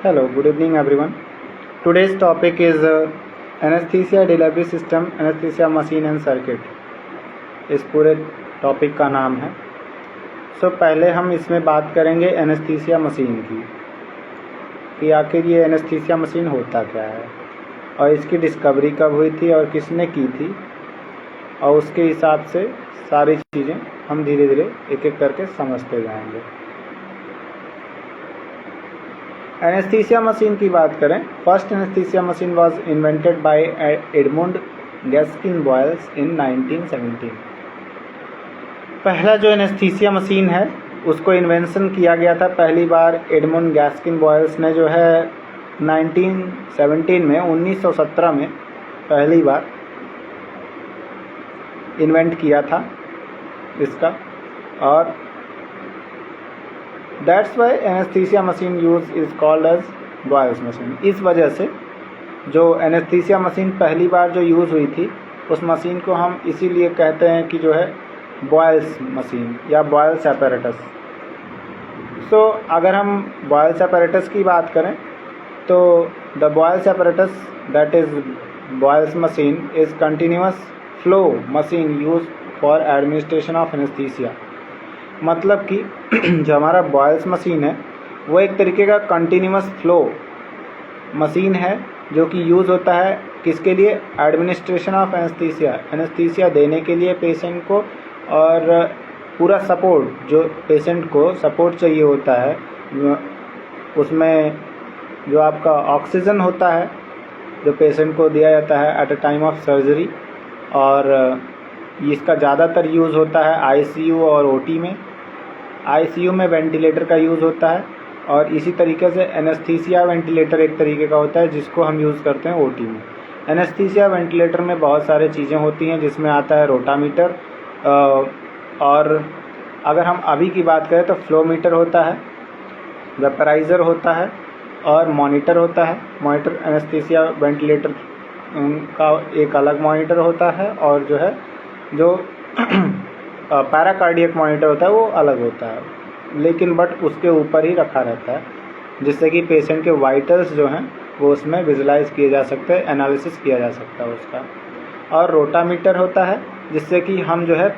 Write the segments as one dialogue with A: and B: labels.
A: Hello, good evening everyone. Today's topic is anesthesia delivery system, anesthesia machine and circuit. इस पूरे topic का नाम है। पहले हम इसमें बात करेंगे एनेस्थीसिया मशीन की कि आखिर ये एनेस्थीसिया मशीन होता क्या है और इसकी डिस्कवरी कब हुई थी और किसने की थी, और उसके हिसाब से सारी चीज़ें हम धीरे धीरे एक एक करके समझते जाएंगे। एनेस्थीसिया मशीन की बात करें, first anaesthesia machine was invented by Edmund Gaskin Boyle's in 1917। पहला जो एनेस्थीसिया मशीन है उसको इन्वेंशन किया गया था पहली बार एडमंड गैस्किन बॉयल्स ने, जो है 1917 में 1917 में पहली बार इन्वेंट किया था इसका। और that's why anaesthesia machine use is called as Boyle's machine. इस वजह से जो एनेस्थीसिया मशीन पहली बार जो यूज़ हुई थी उस मशीन को हम इसीलिए कहते हैं कि जो है बॉयल्स मशीन या बॉयल्स एपैरेटस। अगर हम बॉयल्स एपैरेटस की बात करें तो the Boyle's apparatus that is Boyle's machine is continuous flow machine use for administration of anaesthesia. मतलब कि जो हमारा बॉयल्स मशीन है वो एक तरीके का कंटिन्यूअस फ्लो मशीन है जो कि यूज़ होता है किसके लिए, एडमिनिस्ट्रेशन ऑफ एनेस्थीसिया, एनेस्थीसिया देने के लिए पेशेंट को, और पूरा सपोर्ट जो पेशेंट को सपोर्ट चाहिए होता है उसमें जो आपका ऑक्सीजन होता है जो पेशेंट को दिया जाता है at a time of surgery, और इसका ज़्यादातर यूज़ होता है आईसीयू और ओटी में। आईसीयू में वेंटिलेटर का यूज़ होता है, और इसी तरीके से एनेस्थीसिया वेंटिलेटर एक तरीके का होता है जिसको हम यूज़ करते हैं ओटी में। एनेस्थीसिया वेंटिलेटर में बहुत सारे चीज़ें होती हैं जिसमें आता है रोटामीटर, और अगर हम अभी की बात करें तो फ्लोमीटर होता है, वेपराइज़र होता है और मॉनिटर होता है। मॉनिटर एनेस्थीसिया वेंटिलेटर का एक अलग मॉनिटर होता है, और जो है जो पैराकार्डियक मॉनिटर होता है वो अलग होता है, लेकिन बट उसके ऊपर ही रखा रहता है जिससे कि पेशेंट के वाइटल्स जो हैं वो उसमें विजुलाइज किए जा सकते हैं, एनालिसिस किया जा सकता है उसका। और रोटामीटर होता है जिससे कि हम जो है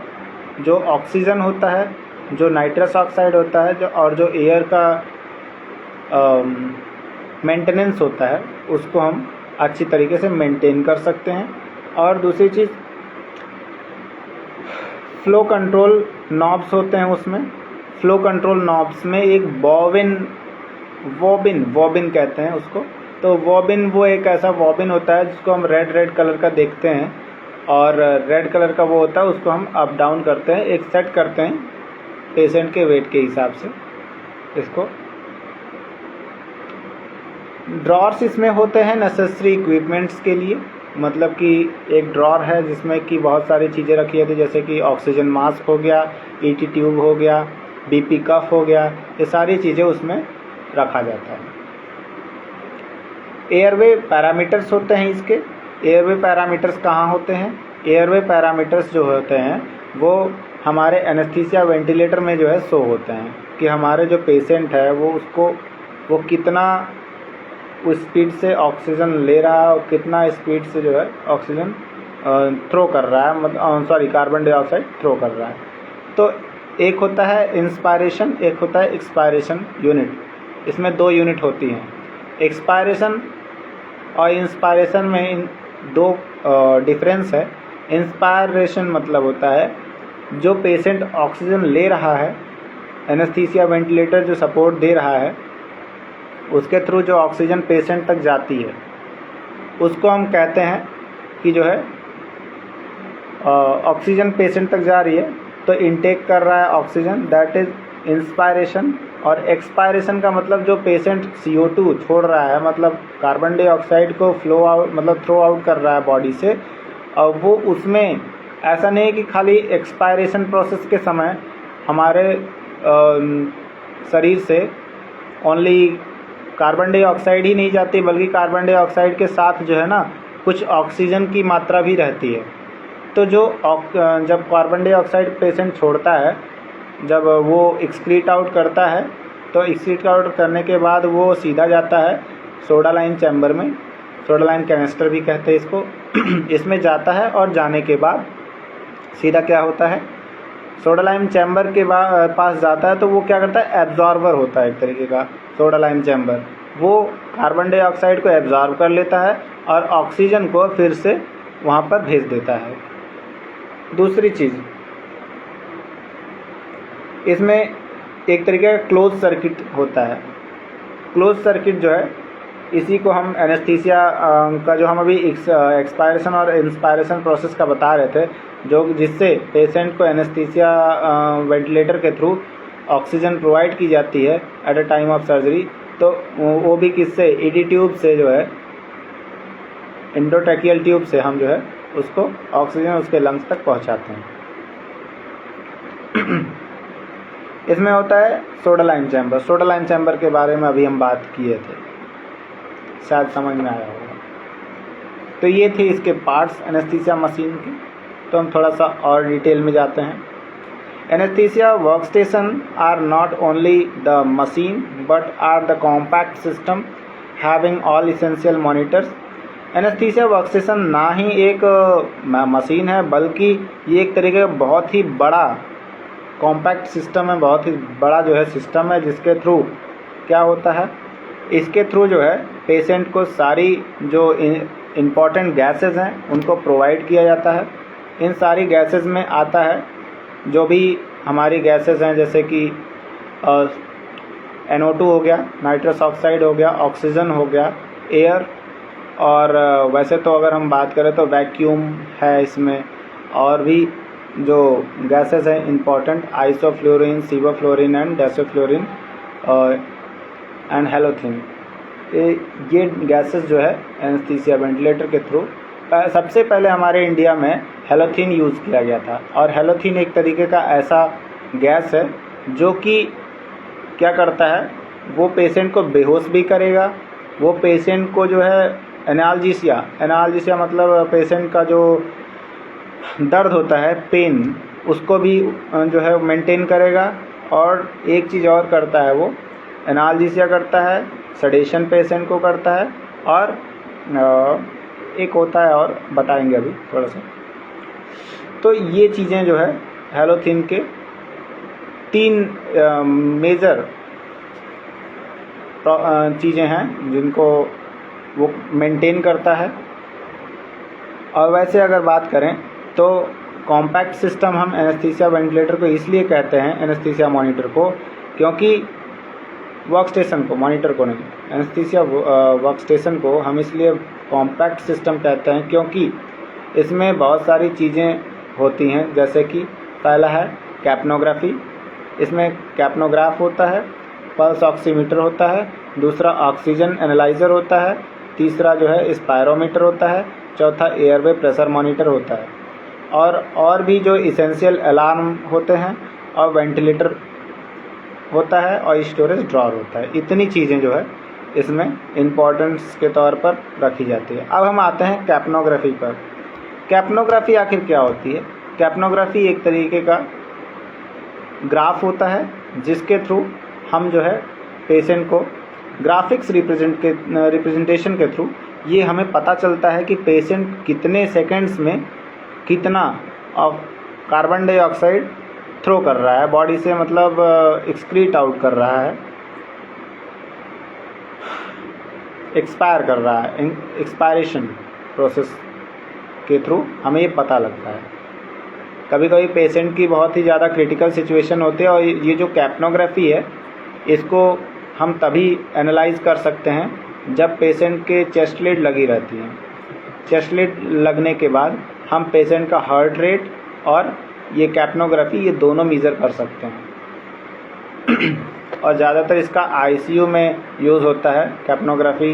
A: जो ऑक्सीजन होता है, जो नाइट्रस ऑक्साइड होता है, जो और जो एयर का मेंटेनेंस होता है उसको हम अच्छी तरीके से मेंटेन कर सकते हैं। और दूसरी चीज़ फ्लो कंट्रोल नॉब्स होते हैं उसमें। फ्लो कंट्रोल नॉब्स में एक वॉबिन कहते हैं उसको। तो वॉबिन वो एक ऐसा वॉबिन होता है जिसको हम रेड कलर का देखते हैं, और रेड कलर का वो होता है उसको हम अप डाउन करते हैं, एक सेट करते हैं पेशेंट के वेट के हिसाब से इसको। ड्रॉर्स इसमें होते हैं नेसेसरी इक्विपमेंट्स के लिए, मतलब कि एक ड्रॉर है जिसमें कि बहुत सारी चीज़ें रखी होती है जैसे कि ऑक्सीजन मास्क हो गया, ईटी ट्यूब हो गया, बीपी कफ हो गया, ये सारी चीज़ें उसमें रखा जाता है। एयरवे पैरामीटर्स होते हैं इसके। एयरवे पैरामीटर्स कहाँ होते हैं? एयरवे पैरामीटर्स जो होते हैं वो हमारे एनेस्थीसिया वेंटिलेटर में जो है शो होते हैं कि हमारे जो पेशेंट है वो कितना उस स्पीड से ऑक्सीजन ले रहा है और कितना स्पीड से जो है ऑक्सीजन थ्रो कर रहा है, मतलब कार्बन डाइऑक्साइड थ्रो कर रहा है। तो एक होता है इंस्पायरेशन, एक होता है एक्सपायरेशन यूनिट। इसमें दो यूनिट होती हैं। एक्सपायरेशन और इंस्पायरेशन में इन दो डिफरेंस है। इंस्पायरेशन मतलब होता है जो पेशेंट ऑक्सीजन ले रहा है, एनेस्थीसिया वेंटिलेटर जो सपोर्ट दे रहा है उसके थ्रू जो ऑक्सीजन पेशेंट तक जाती है उसको हम कहते हैं कि जो है ऑक्सीजन पेशेंट तक जा रही है तो इनटेक कर रहा है ऑक्सीजन, दैट इज़ इंस्पायरेशन। और एक्सपायरेशन का मतलब जो पेशेंट CO2 छोड़ रहा है, मतलब कार्बन डाइऑक्साइड को फ्लो आउट मतलब थ्रो आउट कर रहा है बॉडी से, और वो उसमें ऐसा नहीं है कि खाली एक्सपायरेशन प्रोसेस के समय हमारे शरीर से ओनली कार्बन डाइऑक्साइड ही नहीं जाती बल्कि कार्बन डाइऑक्साइड के साथ जो है ना कुछ ऑक्सीजन की मात्रा भी रहती है। तो जब कार्बन डाइऑक्साइड पेशेंट छोड़ता है, जब वो एक्सक्रीट आउट करता है तो एक्सीट आउट करने के बाद वो सीधा जाता है सोडा लाइन चैम्बर में, सोडा लाइन कैनिस्टर भी कहते हैं इसको। इसमें जाता है और जाने के बाद सीधा क्या होता है, सोडा लाइम चैम्बर के पास जाता है तो वो क्या करता है, एब्जॉर्बर होता है एक तरीके का सोडा लाइम चैम्बर। वो कार्बन डाइऑक्साइड को एब्जॉर्ब कर लेता है और ऑक्सीजन को फिर से वहाँ पर भेज देता है। दूसरी चीज़, इसमें एक तरीके का क्लोज सर्किट होता है। क्लोज सर्किट जो है, इसी को हम एनेस्थीसिया का जो हम अभी एक्सपायरेशन और इंस्पायरेशन प्रोसेस का बता रहे थे, जो जिससे पेशेंट को एनेस्थीसिया वेंटिलेटर के थ्रू ऑक्सीजन प्रोवाइड की जाती है at a time of surgery. तो वो भी किससे, ईडी ट्यूब से जो है, एंडोट्रैकियल ट्यूब से हम जो है उसको ऑक्सीजन उसके लंग्स तक पहुंचाते हैं। इसमें होता है soda lime chamber. Soda lime chamber के बारे में अभी हम बात किए थे, शायद समझ में आया होगा। तो ये थे इसके पार्ट्स एनेस्थीसिया मशीन के। तो हम थोड़ा सा और डिटेल में जाते हैं। Anaesthesia workstation are not only the machine but are the compact system having all essential monitors. Anaesthesia workstation ना ही एक मशीन है, बल्कि ये एक तरीके का बहुत ही बड़ा कॉम्पैक्ट सिस्टम है, बहुत ही बड़ा जो है सिस्टम है, जिसके थ्रू क्या होता है, इसके थ्रू जो है पेशेंट को सारी जो इम्पॉर्टेंट गैसेस हैं उनको प्रोवाइड किया जाता है। इन सारी गैसेस में आता है जो भी हमारी गैसेस हैं, जैसे कि NO2 हो गया, नाइट्रस ऑक्साइड हो गया, ऑक्सीजन हो गया, एयर, और वैसे तो अगर हम बात करें तो वैक्यूम है इसमें, और भी जो गैसेस हैं इम्पॉर्टेंट, आइसोफ्लोरिन, सिवोफ्लोरिन एंड डेसोफ्लोरिन एंड हेलोथिन। ये गैसेस जो है एनेस्थीसिया वेंटिलेटर के थ्रू, सबसे पहले हमारे इंडिया में हेलोथिन यूज़ किया गया था। और हेलोथिन एक तरीके का ऐसा गैस है जो कि क्या करता है, वो पेशेंट को बेहोश भी करेगा, वो पेशेंट को जो है एनाल्जेसिया मतलब पेशेंट का जो दर्द होता है, पेन, उसको भी जो है मेंटेन करेगा। और एक चीज़ और करता है, वो एनाल्जेसिया करता है, सेडेशन पेशेंट को करता है, और एक होता है और बताएंगे अभी थोड़ा सा। तो ये चीज़ें जो है हेलोथिन के 3 मेजर चीज़ें हैं जिनको वो मेंटेन करता है। और वैसे अगर बात करें तो कॉम्पैक्ट सिस्टम हम एनेस्थीसिया वेंटिलेटर को इसलिए कहते हैं, एनेस्थीसिया मॉनिटर को, क्योंकि वर्कस्टेशन को, मॉनिटर को नहीं, एनेस्थीसिया वर्कस्टेशन को हम इसलिए कॉम्पैक्ट सिस्टम कहते हैं क्योंकि इसमें बहुत सारी चीज़ें होती हैं। जैसे कि पहला है कैप्नोग्राफी, इसमें कैप्नोग्राफ होता है, पल्स ऑक्सीमीटर होता है, दूसरा ऑक्सीजन एनालाइज़र होता है, तीसरा जो है स्पायरोमीटर होता है, चौथा एयरवे प्रेशर मॉनिटर होता है, और भी जो इसेंशियल अलार्म होते हैं, और वेंटिलेटर होता है, और स्टोरेज ड्रॉर होता है। इतनी चीज़ें जो है इसमें इम्पोर्टेंस के तौर पर रखी जाती है। अब हम आते हैं कैप्नोग्राफी पर। कैप्नोग्राफी आखिर क्या होती है? कैप्नोग्राफी एक तरीके का ग्राफ होता है जिसके थ्रू हम जो है पेशेंट को ग्राफिक्स रिप्रेजेंटेशन के थ्रू ये हमें पता चलता है कि पेशेंट कितने सेकंड्स में कितना कार्बन डाइऑक्साइड थ्रो कर रहा है बॉडी से, मतलब एक्सक्रीट आउट कर रहा है, एक्सपायर कर रहा है, एक्सपायरेशन प्रोसेस के थ्रू हमें ये पता लगता है। कभी कभी पेशेंट की बहुत ही ज़्यादा क्रिटिकल सिचुएशन होती है, और ये जो कैप्नोग्राफी है इसको हम तभी एनालाइज कर सकते हैं जब पेशेंट के चेस्ट लीड लगी रहती है। चेस्ट लीड लगने के बाद हम पेशेंट का हार्ट रेट और ये कैप्नोग्राफी, ये दोनों मेज़र कर सकते हैं। और ज़्यादातर इसका आईसीयू में यूज़ होता है, कैप्नोग्राफी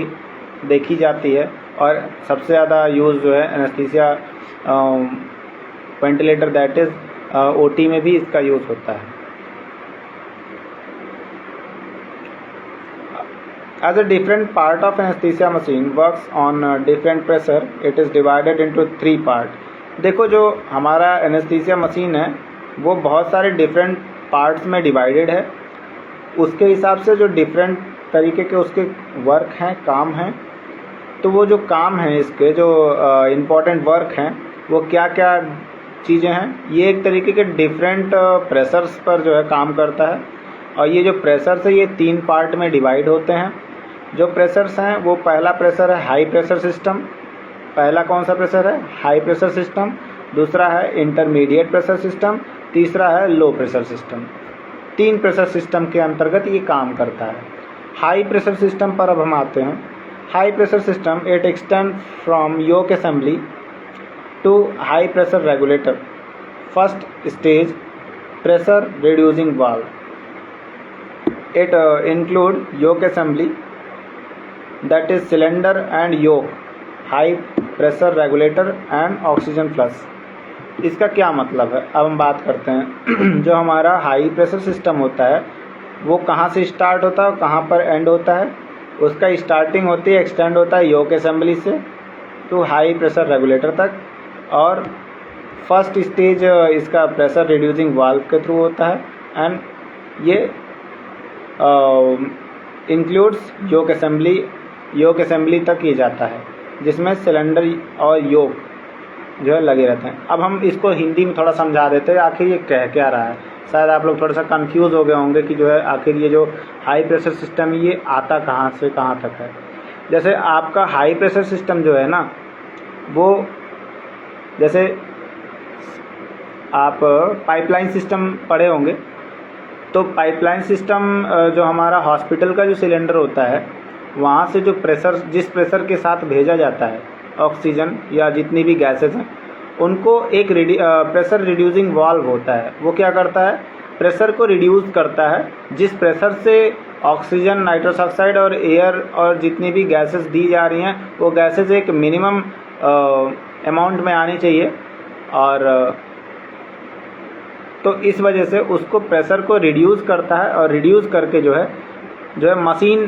A: देखी जाती है, और सबसे ज़्यादा यूज़ जो है anaesthesia ventilator, that is OT में भी इसका यूज़ होता है। As a different part of anesthesia machine works on different pressure, it is divided into 3 part. देखो, जो हमारा एनेस्थीसिया मशीन है वो बहुत सारे डिफरेंट पार्ट्स में डिवाइडेड है। उसके हिसाब से जो डिफरेंट तरीके के उसके वर्क हैं, काम हैं, तो वो जो काम हैं इसके जो इम्पोर्टेंट वर्क हैं वो क्या क्या चीज़ें हैं, ये एक तरीके के डिफरेंट प्रेशर्स पर जो है काम करता है। और ये जो प्रेशर्स है ये 3 पार्ट में डिवाइड होते हैं। जो प्रेशर्स हैं वो पहला प्रेशर है हाई प्रेशर सिस्टम। पहला कौन सा प्रेशर है? High pressure system. दूसरा है इंटरमीडिएट प्रेशर सिस्टम। तीसरा है low pressure system. 3 pressure system के अंतर्गत ये काम करता है। हाई प्रेशर सिस्टम पर अब हम आते हैं। High pressure system it extend from yoke assembly to high pressure regulator. First stage pressure reducing valve. It include yoke assembly, that is cylinder and yoke, high pressure regulator and oxygen flush। इसका क्या मतलब है? अब हम बात करते हैं। जो हमारा हाई प्रेशर सिस्टम होता है वो कहाँ से स्टार्ट होता है और कहाँ पर एंड होता है? उसका स्टार्टिंग होती है, एक्सटेंड होता है योक असेंबली से टू हाई प्रेशर रेगुलेटर तक, और फर्स्ट स्टेज इसका प्रेशर रिड्यूसिंग वाल्व के थ्रू होता है। एंड ये इंक्लूड्स योक असेंबली तक ही जाता है, जिसमें सिलेंडर और योक जो है लगे रहते हैं। अब हम इसको हिंदी में थोड़ा समझा देते हैं आखिर ये कह क्या रहा है। शायद आप लोग थोड़ा सा कंफ्यूज हो गए होंगे कि जो है आखिर ये जो हाई प्रेशर सिस्टम ये आता कहाँ से कहाँ तक है। जैसे आपका हाई प्रेशर सिस्टम जो है ना, वो जैसे आप पाइपलाइन सिस्टम पढ़े होंगे, तो पाइपलाइन सिस्टम जो हमारा हॉस्पिटल का जो सिलेंडर होता है वहाँ से जो प्रेशर जिस प्रेशर के साथ भेजा जाता है ऑक्सीजन या जितनी भी गैसेस हैं, उनको एक प्रेशर रिड्यूसिंग वाल्व होता है। वो क्या करता है? प्रेशर को रिड्यूस करता है। जिस प्रेशर से ऑक्सीजन, नाइट्रस ऑक्साइड और एयर और जितनी भी गैसेस दी जा रही हैं वो गैसेस एक मिनिमम अमाउंट में आनी चाहिए, और तो इस वजह से उसको प्रेशर को रिड्यूस करता है और रिड्यूस करके जो है मशीन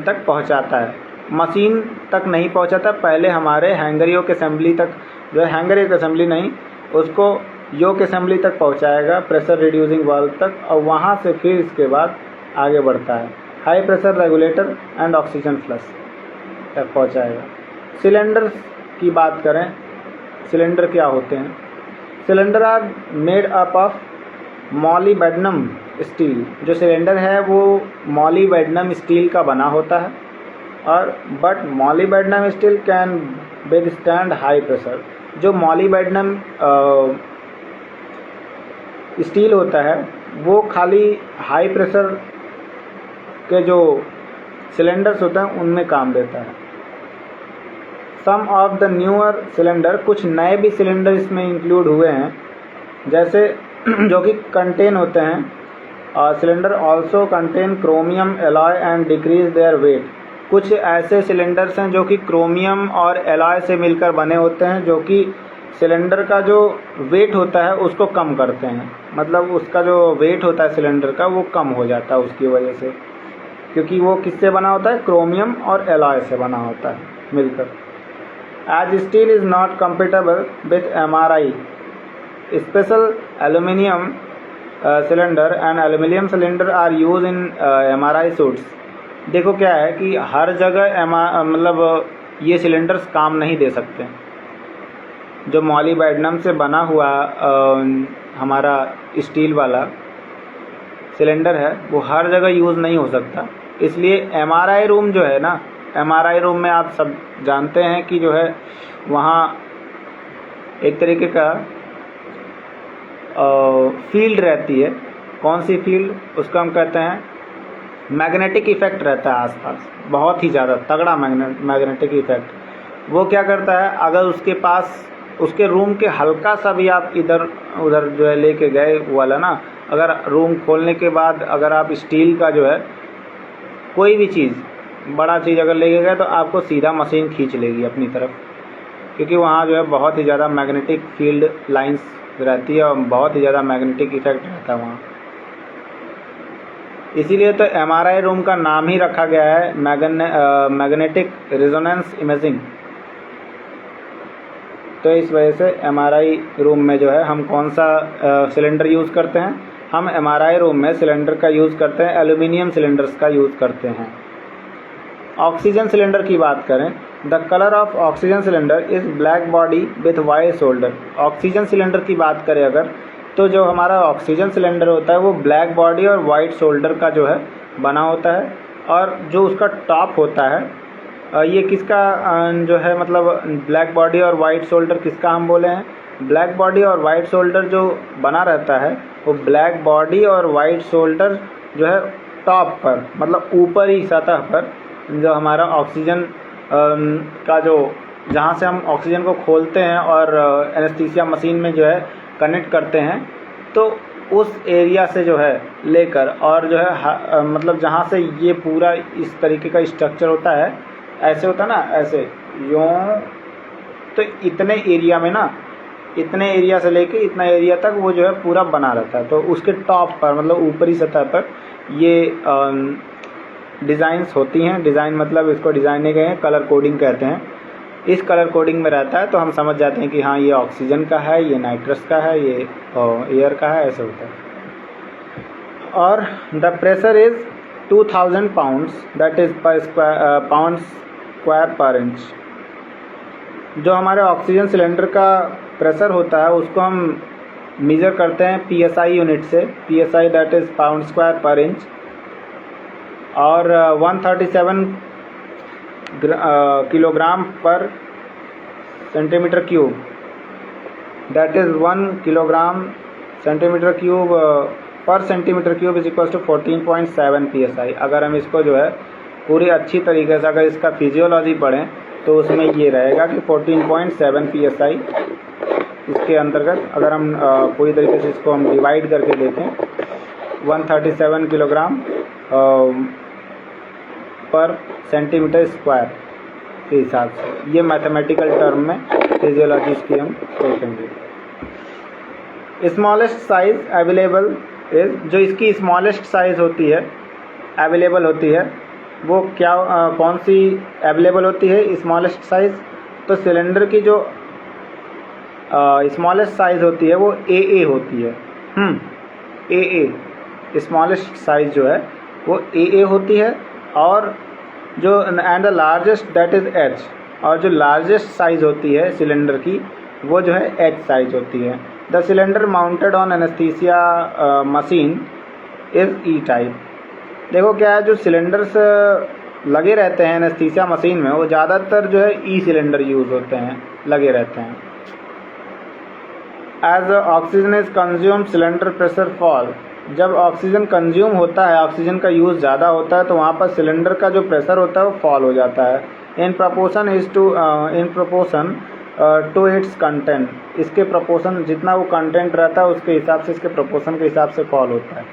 A: तक पहुंचाता है। मशीन तक नहीं पहुंचाता, पहले हमारे हैंगर योक असेंबली तक जो है, हैंगर योक असेंबली नहीं, उसको योक असेंबली तक पहुंचाएगा प्रेशर रिड्यूसिंग वाल्व तक, और वहां से फिर इसके बाद आगे बढ़ता है high pressure regulator and oxygen flush तक पहुंचाएगा। सिलेंडर की बात करें, सिलेंडर क्या होते हैं? Cylinder are made up of molybdenum steel. जो सिलेंडर है वो मॉलीबेडनम स्टील का बना होता है, और but molybdenum steel can withstand high pressure. जो मॉलीबेडनम स्टील होता है वो खाली हाई प्रेशर के जो सिलेंडर्स होते हैं उनमें काम देता है। सम ऑफ द न्यूअर सिलेंडर, कुछ नए भी सिलेंडर इसमें इंक्लूड हुए हैं, जैसे जो कि कंटेन होते हैं cylinder also contain chromium alloy and decrease their weight. कुछ ऐसे सिलेंडर्स हैं जो कि क्रोमियम और एलॉय से मिलकर बने होते हैं, जो कि सिलेंडर का जो वेट होता है उसको कम करते हैं। मतलब उसका जो वेट होता है सिलेंडर का वो कम हो जाता है उसकी वजह से, क्योंकि वो किससे बना होता है? क्रोमियम और एलॉय से बना होता है मिलकर। As steel is not compatible with MRI, special aluminium cylinder and aluminum cylinder are used in MRI suits। देखो क्या है कि हर जगह मतलब ये सिलेंडर्स काम नहीं दे सकते। जो मॉलीबेडनम से बना हुआ हमारा स्टील वाला सिलेंडर है वो हर जगह यूज़ नहीं हो सकता, इसलिए MRI रूम जो है ना, MRI रूम में आप सब जानते हैं कि जो है वहाँ एक तरीके का फील्ड रहती है। कौन सी फील्ड? उसको हम कहते हैं मैग्नेटिक इफ़ेक्ट रहता है आसपास, बहुत ही ज़्यादा तगड़ा मैग्नेटिक इफ़ेक्ट। वो क्या करता है, अगर उसके पास उसके रूम के हल्का सा भी आप इधर उधर जो है लेके गए वाला ना, अगर रूम खोलने के बाद अगर आप स्टील का जो है कोई भी चीज़, बड़ा चीज़ अगर लेके गए तो आपको सीधा मशीन खींच लेगी अपनी तरफ, क्योंकि वहाँ जो है बहुत ही ज़्यादा मैग्नेटिक फील्ड लाइंस रहती है और बहुत ही ज़्यादा मैग्नेटिक इफेक्ट रहता है वहाँ। इसीलिए तो MRI रूम का नाम ही रखा गया है मैग्नेटिक रेजोनेंस इमेजिंग। तो इस वजह से MRI रूम में जो है हम कौन सा सिलेंडर यूज़ करते हैं? हम MRI रूम में सिलेंडर का यूज़ करते हैं, एल्यूमिनियम सिलेंडर्स का यूज़ करते हैं। ऑक्सीजन सिलेंडर की बात करें, the colour of oxygen cylinder is black body with white shoulder. Oxygen cylinder की बात करें अगर, तो जो हमारा ऑक्सीजन सिलेंडर होता है वो ब्लैक बॉडी और वाइट शोल्डर का जो है बना होता है, और जो उसका टॉप होता है ये किसका जो है मतलब ब्लैक बॉडी और वाइट शोल्डर किसका हम बोले हैं? ब्लैक बॉडी और वाइट शोल्डर जो बना रहता है वो ब्लैक बॉडी और वाइट शोल्डर जो है टॉप पर, मतलब ऊपरी सतह पर जो हमारा ऑक्सीजन का जो जहाँ से हम ऑक्सीजन को खोलते हैं और एनेस्थीसिया मशीन में जो है कनेक्ट करते हैं, तो उस एरिया से जो है लेकर और जो है मतलब जहाँ से ये पूरा इस तरीके का स्ट्रक्चर होता है, ऐसे होता है ना, ऐसे यूँ, तो इतने एरिया में ना, इतने एरिया से लेके इतना एरिया तक वो जो है पूरा बना रहता है। तो उसके टॉप पर मतलब ऊपरी सतह पर ये डिज़ाइंस होती हैं। डिज़ाइन मतलब इसको डिज़ाइने गए हैं, कलर कोडिंग कहते हैं। इस कलर कोडिंग में रहता है तो हम समझ जाते हैं कि हाँ ये ऑक्सीजन का है, ये नाइट्रस का है, ये एयर का है, ऐसे होता है। और the pressure is 2000 pounds, that is पर पाउंड स्क्वायर पर इंच। जो हमारे ऑक्सीजन सिलेंडर का प्रेशर होता है उसको हम मेज़र करते हैं PSI यूनिट से। PSI that is pound square per inch. और 137 kilogram per centimetre cube, that is 1 kilogram centimetre cube per centimetre cube is equal to 14.7 PSI। अगर हम इसको जो है पूरी अच्छी तरीके से अगर इसका फिजियोलॉजी पढ़ें तो उसमें ये रहेगा कि 14.7 PSI। इसके अंतर्गत अगर हम पूरी तरीके से इसको हम डिवाइड करके देखें 137 किलोग्राम पर सेंटीमीटर स्क्वायर के हिसाब से, ये मैथमेटिकल टर्म में फिजियोलॉजी की हम देखेंगे। स्मॉलेस्ट साइज अवेलेबल इज, जो इसकी स्मॉलेस्ट साइज होती है, अवेलेबल होती है, वो क्या कौन सी अवेलेबल होती है स्मॉलेस्ट साइज? तो सिलेंडर की जो स्मॉलेस्ट साइज होती है वो AA होती है। AA स्मॉलेस्ट साइज जो है वो AA होती है, और जो and the largest that is H, और जो लार्जेस्ट साइज होती है सिलेंडर की वो जो है H साइज होती है। The cylinder mounted on anaesthesia machine is E type. देखो क्या है, जो सिलेंडर्स लगे रहते हैं एनेस्थीसिया मशीन में वो ज़्यादातर जो है E सिलेंडर यूज़ होते हैं, लगे रहते हैं। As oxygen is consume cylinder pressure fall. जब ऑक्सीजन कंज्यूम होता है, ऑक्सीजन का यूज़ ज़्यादा होता है, तो वहाँ पर सिलेंडर का जो प्रेशर होता है वो फॉल हो जाता है। In proportion to its content. इसके प्रोपोर्शन जितना वो कंटेंट रहता है उसके हिसाब से, इसके प्रोपोर्शन के हिसाब से फॉल होता है।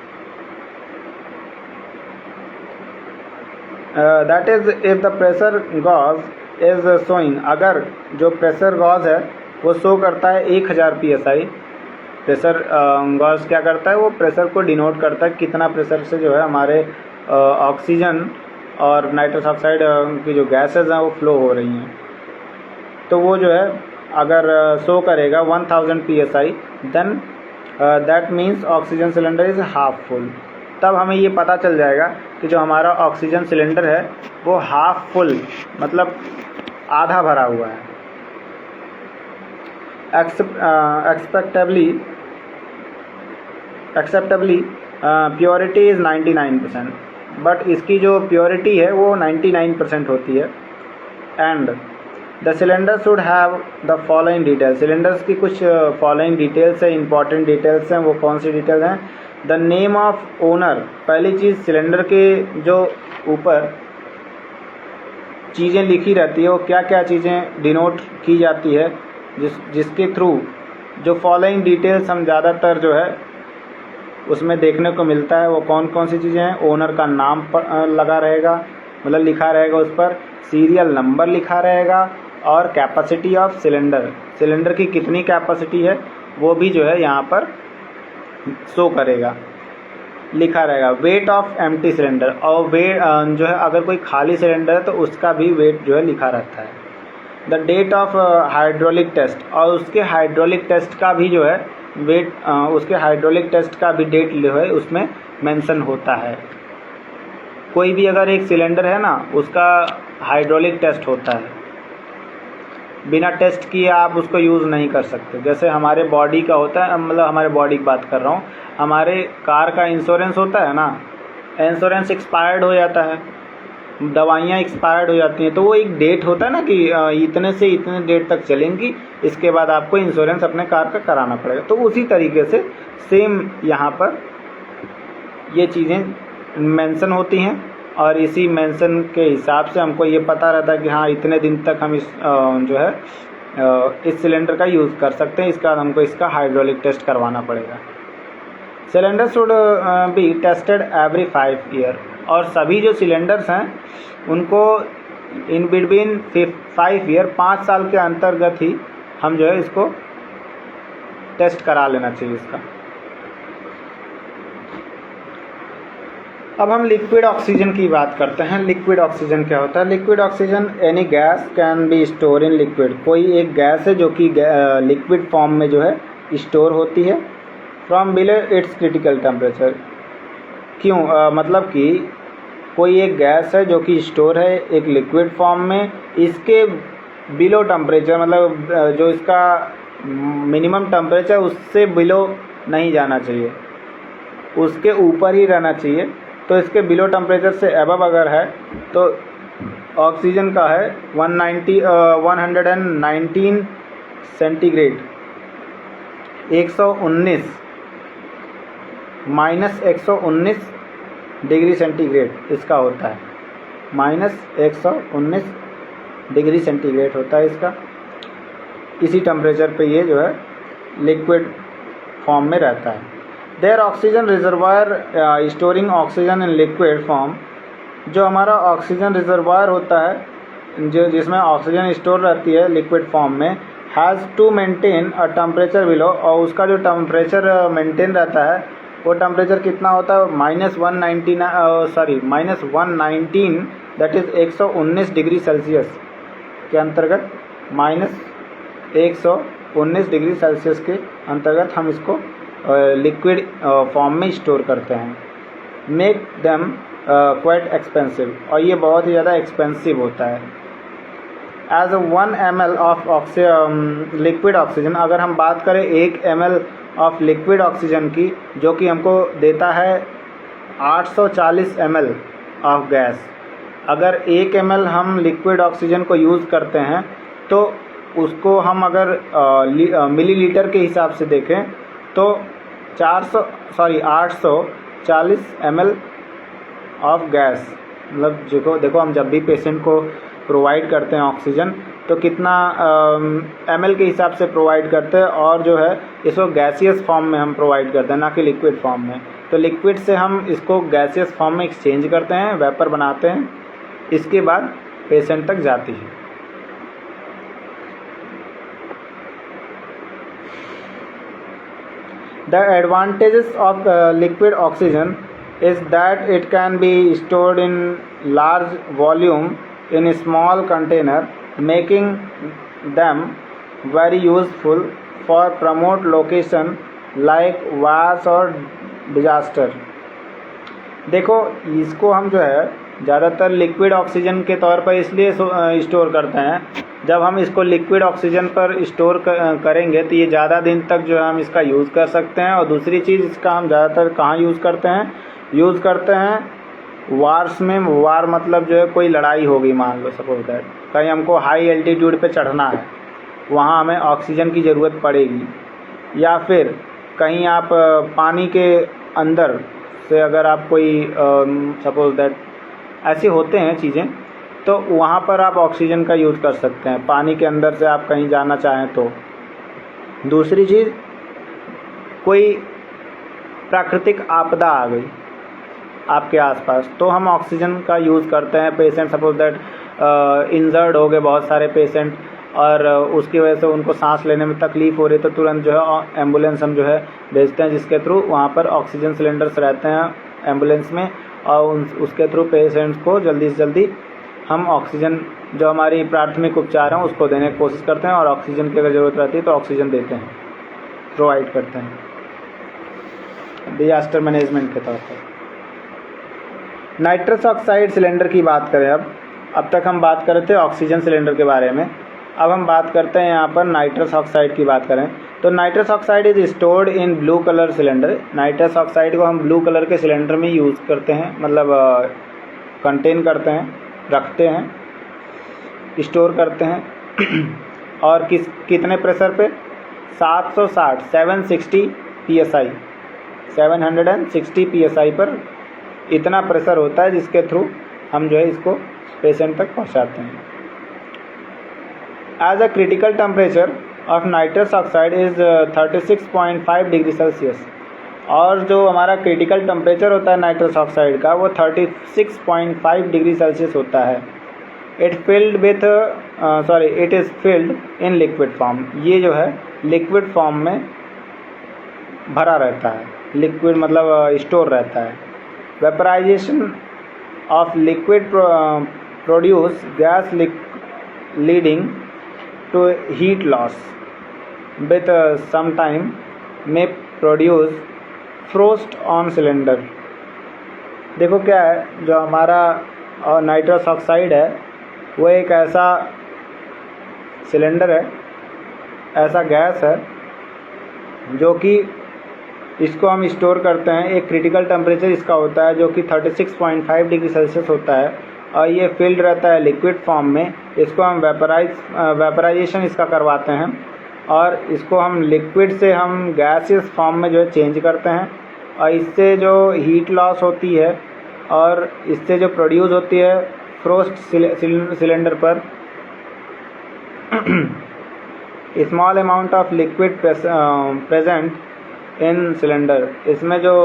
A: That is if the pressure gauge is showing, अगर जो प्रेशर गॉज है वो शो करता है 1000 PSI। प्रेशर गॉज क्या करता है, वो प्रेशर को डिनोट करता है कितना प्रेशर से जो है हमारे ऑक्सीजन और नाइट्रस ऑक्साइड की जो गैसेज हैं वो फ्लो हो रही हैं। तो वो जो है अगर शो करेगा 1000 PSI, then that means oxygen cylinder is half full. तब हमें ये पता चल जाएगा कि जो हमारा ऑक्सीजन सिलेंडर है वो हाफ फुल मतलब आधा भरा हुआ है। एक्सेप्टेबली प्योरिटी इज़ 99%, बट इसकी जो प्योरिटी है वो 99% होती है। And the cylinder should have the following details. Cylinders की कुछ फॉलोइंग डिटेल्स है, इंपॉर्टेंट डिटेल्स हैं। वो कौन सी डिटेल्स हैं? The name of owner. पहली चीज़, सिलेंडर के जो ऊपर चीज़ें लिखी रहती है वो क्या क्या चीज़ें डिनोट की जाती है, जिसके थ्रू जो फॉलोइंग डिटेल्स हम ज़्यादातर जो है उसमें देखने को मिलता है। वो कौन कौन सी चीज़ें हैं? ओनर का नाम पर लगा रहेगा, मतलब लिखा रहेगा उस पर, सीरियल नंबर लिखा रहेगा, और कैपेसिटी ऑफ सिलेंडर, सिलेंडर की कितनी कैपेसिटी है वो भी जो है यहाँ पर शो करेगा, लिखा रहेगा। वेट ऑफ एम्प्टी सिलेंडर, और वेट जो है अगर कोई खाली सिलेंडर है तो उसका भी वेट जो है लिखा रहता है। The date of hydraulic test, और उसके हाइड्रोलिक टेस्ट का भी जो है वेट उसके हाइड्रोलिक टेस्ट का भी डेट जो है उसमें मेंशन होता है। कोई भी अगर एक सिलेंडर है ना, उसका हाइड्रोलिक टेस्ट होता है, बिना टेस्ट किए आप उसको यूज़ नहीं कर सकते। जैसे हमारे बॉडी का होता है, मतलब हमारे बॉडी की बात कर रहा हूँ, हमारे कार का इंश्योरेंस होता है ना, इंश्योरेंस एक्सपायर्ड हो जाता है, दवाइयाँ एक्सपायर्ड हो जाती हैं, तो वो एक डेट होता है ना कि इतने से इतने डेट तक चलेंगी, इसके बाद आपको इंश्योरेंस अपने कार का कराना पड़ेगा। तो उसी तरीके से सेम यहाँ पर ये चीज़ें मेंशन होती हैं और इसी मेंशन के हिसाब से हमको ये पता रहता है कि हाँ इतने दिन तक हम इस जो है इस सिलेंडर का यूज़ कर सकते हैं, इसका हमको इसका हाइड्रोलिक टेस्ट करवाना पड़ेगा। Cylinder should be tested every 5 year, और सभी जो सिलेंडर्स हैं उनको इन बिटवीन 5 ईयर 5 साल के अंतर्गत ही हम जो है इसको टेस्ट करा लेना चाहिए इसका। अब हम लिक्विड ऑक्सीजन की बात करते हैं। लिक्विड ऑक्सीजन क्या होता है? Liquid oxygen any gas can be store in liquid, कोई एक गैस है जो कि लिक्विड फॉर्म में जो है स्टोर होती है from below it's critical temperature. क्यों? मतलब कि कोई एक गैस है जो कि स्टोर है एक लिक्विड फॉर्म में, इसके बिलो टेम्परेचर मतलब जो इसका मिनिमम टेम्परेचर उससे बिलो नहीं जाना चाहिए, उसके ऊपर ही रहना चाहिए। तो इसके बिलो टेम्परेचर से अबव अगर है तो ऑक्सीजन का है 119 सेंटीग्रेड, 119 -119 डिग्री सेंटीग्रेड इसका होता है, -119 डिग्री सेंटीग्रेड होता है इसका। इसी टेम्परेचर पे ये जो है लिक्विड फॉर्म में रहता है। There oxygen reservoir storing oxygen in liquid form, जो हमारा ऑक्सीजन रिजर्वायर होता है जो जिसमें ऑक्सीजन स्टोर रहती है लिक्विड फॉर्म में, has to maintain a temperature below, और उसका जो टेम्परेचर मेंटेन रहता है वो टेम्परेचर कितना होता है? -119 दैट इज़ 119 डिग्री सेल्सियस के अंतर्गत, -119 डिग्री सेल्सियस के अंतर्गत हम इसको लिक्विड फॉर्म में स्टोर करते हैं। मेक देम क्वाइट एक्सपेंसिव, और ये बहुत ही ज़्यादा एक्सपेंसिव होता है। As 1 ml of liquid oxygen, अगर हम बात करें 1 ml ऑफ लिक्विड ऑक्सीजन की, जो कि हमको देता है 840 ml ऑफ गैस। अगर 1 ml हम लिक्विड ऑक्सीजन को यूज़ करते हैं तो उसको हम अगर मिलीलीटर के हिसाब से देखें तो 840 ml ऑफ गैस, मतलब देखो हम जब भी पेशेंट को प्रोवाइड करते हैं ऑक्सीजन तो कितना ml के हिसाब से प्रोवाइड करते हैं, और जो है इसको गैसियस फॉर्म में हम प्रोवाइड करते हैं, ना कि लिक्विड फॉर्म में। तो लिक्विड से हम इसको गैसियस फॉर्म में एक्सचेंज करते हैं, वेपर बनाते हैं, इसके बाद पेशेंट तक जाती है। The advantages of liquid oxygen is that it can be stored in large volume in a small container, making them very useful for remote location like wars or disaster। देखो इसको हम जो है ज़्यादातर लिक्विड ऑक्सीजन के तौर पर इसलिए स्टोर करते हैं, जब हम इसको लिक्विड ऑक्सीजन पर स्टोर करेंगे तो ये ज़्यादा दिन तक जो है हम इसका यूज़ कर सकते हैं। और दूसरी चीज़ इसका हम ज़्यादातर कहाँ यूज़ करते हैं वार्स में। वार मतलब जो है कोई लड़ाई होगी, मान लो सपोज दैट कहीं हमको हाई एल्टीट्यूड पे चढ़ना है, वहाँ हमें ऑक्सीजन की ज़रूरत पड़ेगी, या फिर कहीं आप पानी के अंदर से अगर आप कोई सपोज दैट ऐसे होते हैं चीज़ें, तो वहाँ पर आप ऑक्सीजन का यूज़ कर सकते हैं, पानी के अंदर से आप कहीं जाना चाहें तो। दूसरी चीज़, कोई प्राकृतिक आपदा आ गई आपके आसपास तो हम ऑक्सीजन का यूज़ करते हैं। पेशेंट सपोज दैट इंजर्ड हो गए बहुत सारे पेशेंट, और उसकी वजह से उनको सांस लेने में तकलीफ़ हो रही, तो तुरंत जो है एम्बुलेंस हम जो है भेजते हैं, जिसके थ्रू वहाँ पर ऑक्सीजन सिलेंडर्स रहते हैं एम्बुलेंस में, और उसके थ्रू पेशेंट्स को जल्दी से जल्दी हम ऑक्सीजन जो हमारी प्राथमिक उपचार हैं उसको देने की कोशिश करते हैं, और ऑक्सीजन की अगर ज़रूरत रहती है तो ऑक्सीजन देते हैं। प्रोवाइड करते हैं डिजास्टर मैनेजमेंट के तौर पर। नाइट्रस ऑक्साइड सिलेंडर की बात करें, अब तक हम बात कर रहे थे ऑक्सीजन सिलेंडर के बारे में, अब हम बात करते हैं यहाँ पर नाइट्रस ऑक्साइड की बात करें तो nitrous oxide is stored in blue colour cylinder. Nitrous oxide को हम ब्लू कलर के सिलेंडर में यूज़ करते हैं, मतलब कंटेन करते हैं, रखते हैं, स्टोर करते हैं और कितने प्रेशर पे? 760 PSI 760 PSI पर इतना प्रेशर होता है जिसके थ्रू हम जो है इसको पेशेंट तक पहुंचाते हैं। As a critical temperature of nitrous oxide is 36.5 degree Celsius, और जो हमारा क्रिटिकल टेम्परेचर होता है नाइट्रस ऑक्साइड का वो 36.5 डिग्री सेल्सियस होता है। It is filled in liquid form. ये जो है लिक्विड फॉर्म में भरा रहता है, लिक्विड मतलब स्टोर रहता है। Vaporisation of liquid produce gas leading to heat loss with some time may produce frost on cylinder। देखो क्या है, जो हमारा नाइट्रस ऑक्साइड है वो एक ऐसा सिलेंडर है, ऐसा गैस है जो कि इसको हम स्टोर करते हैं। एक क्रिटिकल टेम्परेचर इसका होता है जो कि 36.5 डिग्री सेल्सियस होता है और ये फिल्ड रहता है लिक्विड फॉर्म में। इसको हम वेपराइजेशन इसका करवाते हैं और इसको हम लिक्विड से हम गैसियस फॉर्म में जो है चेंज करते हैं, और इससे जो हीट लॉस होती है और इससे जो प्रोड्यूस होती है फ्रोस्ट सिलेंडर पर small amount of liquid present in cylinder. इसमें जो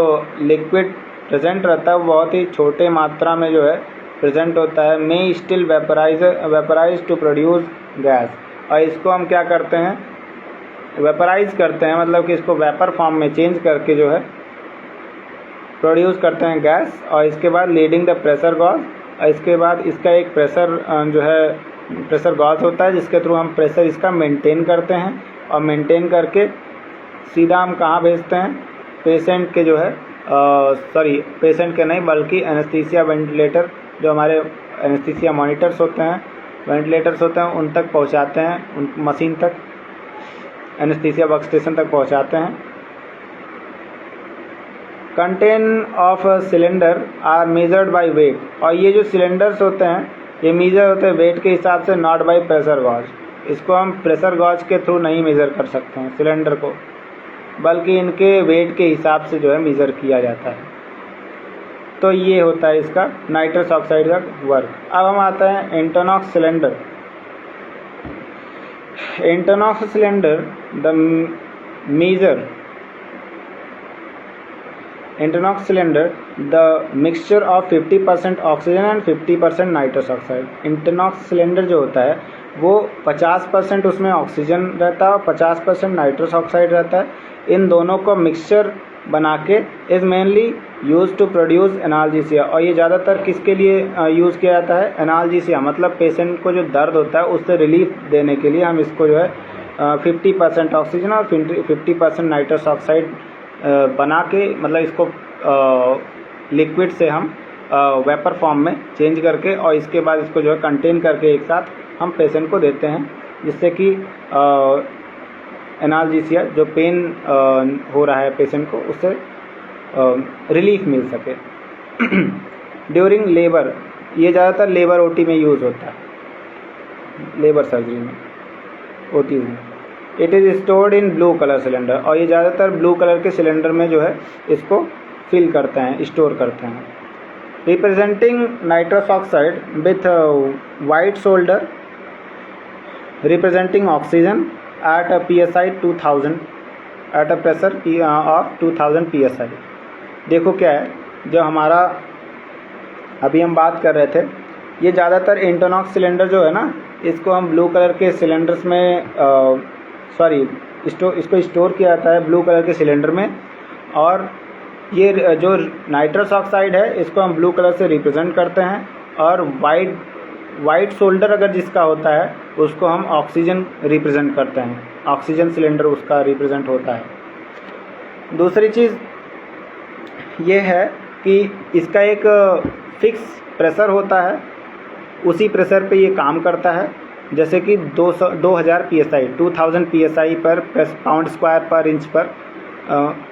A: लिक्विड प्रेजेंट रहता है वो बहुत ही छोटे मात्रा में जो है प्रेजेंट होता है। May still vaporise to produce gas, और इसको हम क्या करते हैं, वेपराइज करते हैं, मतलब कि इसको वेपर फॉर्म में चेंज करके जो है प्रोड्यूस करते हैं गैस। और इसके बाद लीडिंग द प्रेशर गॉज, और इसके बाद इसका एक प्रेशर जो है प्रेशर गॉज होता है जिसके थ्रू हम प्रेशर इसका मेंटेन करते हैं, और मेंटेन करके सीधा हम कहाँ भेजते हैं, पेशेंट के जो है पेशेंट के नहीं बल्कि एनेस्थीसिया वेंटिलेटर, जो हमारे एनेस्थीसिया मॉनिटर्स होते हैं, वेंटिलेटर्स होते हैं, उन तक पहुंचाते हैं, उन मशीन तक, एनेस्थीसिया वर्क स्टेशन तक पहुंचाते हैं। Content of cylinder are measured by weight, और ये जो सिलेंडर्स होते हैं ये मेजर होते हैं वेट के हिसाब से, नॉट बाय प्रेशर गॉज। इसको हम प्रेशर गॉज के थ्रू नहीं मेज़र कर सकते हैं सिलेंडर को, बल्कि इनके वेट के हिसाब से जो है मेज़र किया जाता है। तो ये होता है इसका नाइट्रस ऑक्साइड का वर्क। अब हम आते हैं Entonox cylinder. Entonox cylinder the major Entonox cylinder the mixture of 50% oxygen and 50% nitrous oxide. Entonox cylinder जो होता है वो 50% उसमें ऑक्सीजन रहता है और 50% नाइट्रस ऑक्साइड रहता है। इन दोनों को मिक्सचर बना के is mainly use to produce analgesia, और ये ज़्यादातर किसके लिए यूज़ किया जाता है, एनाल्जेसिया, मतलब पेशेंट को जो दर्द होता है उससे रिलीफ देने के लिए हम इसको जो है 50% ऑक्सीजन और 50% नाइट्रस ऑक्साइड बना के, मतलब इसको लिक्विड से हम वेपर फॉर्म में चेंज करके और इसके बाद इसको जो है कंटेन करके एक साथ हम पेशेंट को देते हैं, जिससे कि एनाल्जेसिया जो पेन हो रहा है पेशेंट को उससे रिलीफ मिल सके। ड्यूरिंग लेबर, ये ज़्यादातर लेबर ओटी में यूज़ होता है, लेबर सर्जरी में, ओटी में। It is stored in blue colour cylinder, और ये ज़्यादातर ब्लू कलर के सिलेंडर में जो है इसको फिल करते हैं, स्टोर करते हैं। Representing nitrous oxide with white shoulder representing oxygen at a PSI 2000 at a pressure of 2000 PSI। देखो क्या है, जो हमारा अभी हम बात कर रहे थे, ये ज़्यादातर इंटरनॉक्स सिलेंडर जो है ना, इसको हम ब्लू कलर के सिलेंडर्स में इसको स्टोर किया जाता है ब्लू कलर के सिलेंडर में। और ये जो नाइट्रस ऑक्साइड है इसको हम ब्लू कलर से रिप्रेजेंट करते हैं, और वाइट शोल्डर अगर जिसका होता है उसको हम ऑक्सीजन रिप्रेजेंट करते हैं, ऑक्सीजन सिलेंडर उसका रिप्रेजेंट होता है। दूसरी चीज़ ये है कि इसका एक फिक्स प्रेशर होता है, उसी प्रेशर पे ये काम करता है। जैसे कि 2000 PSI 2000 PSI पर पाउंड स्क्वायर पर इंच पर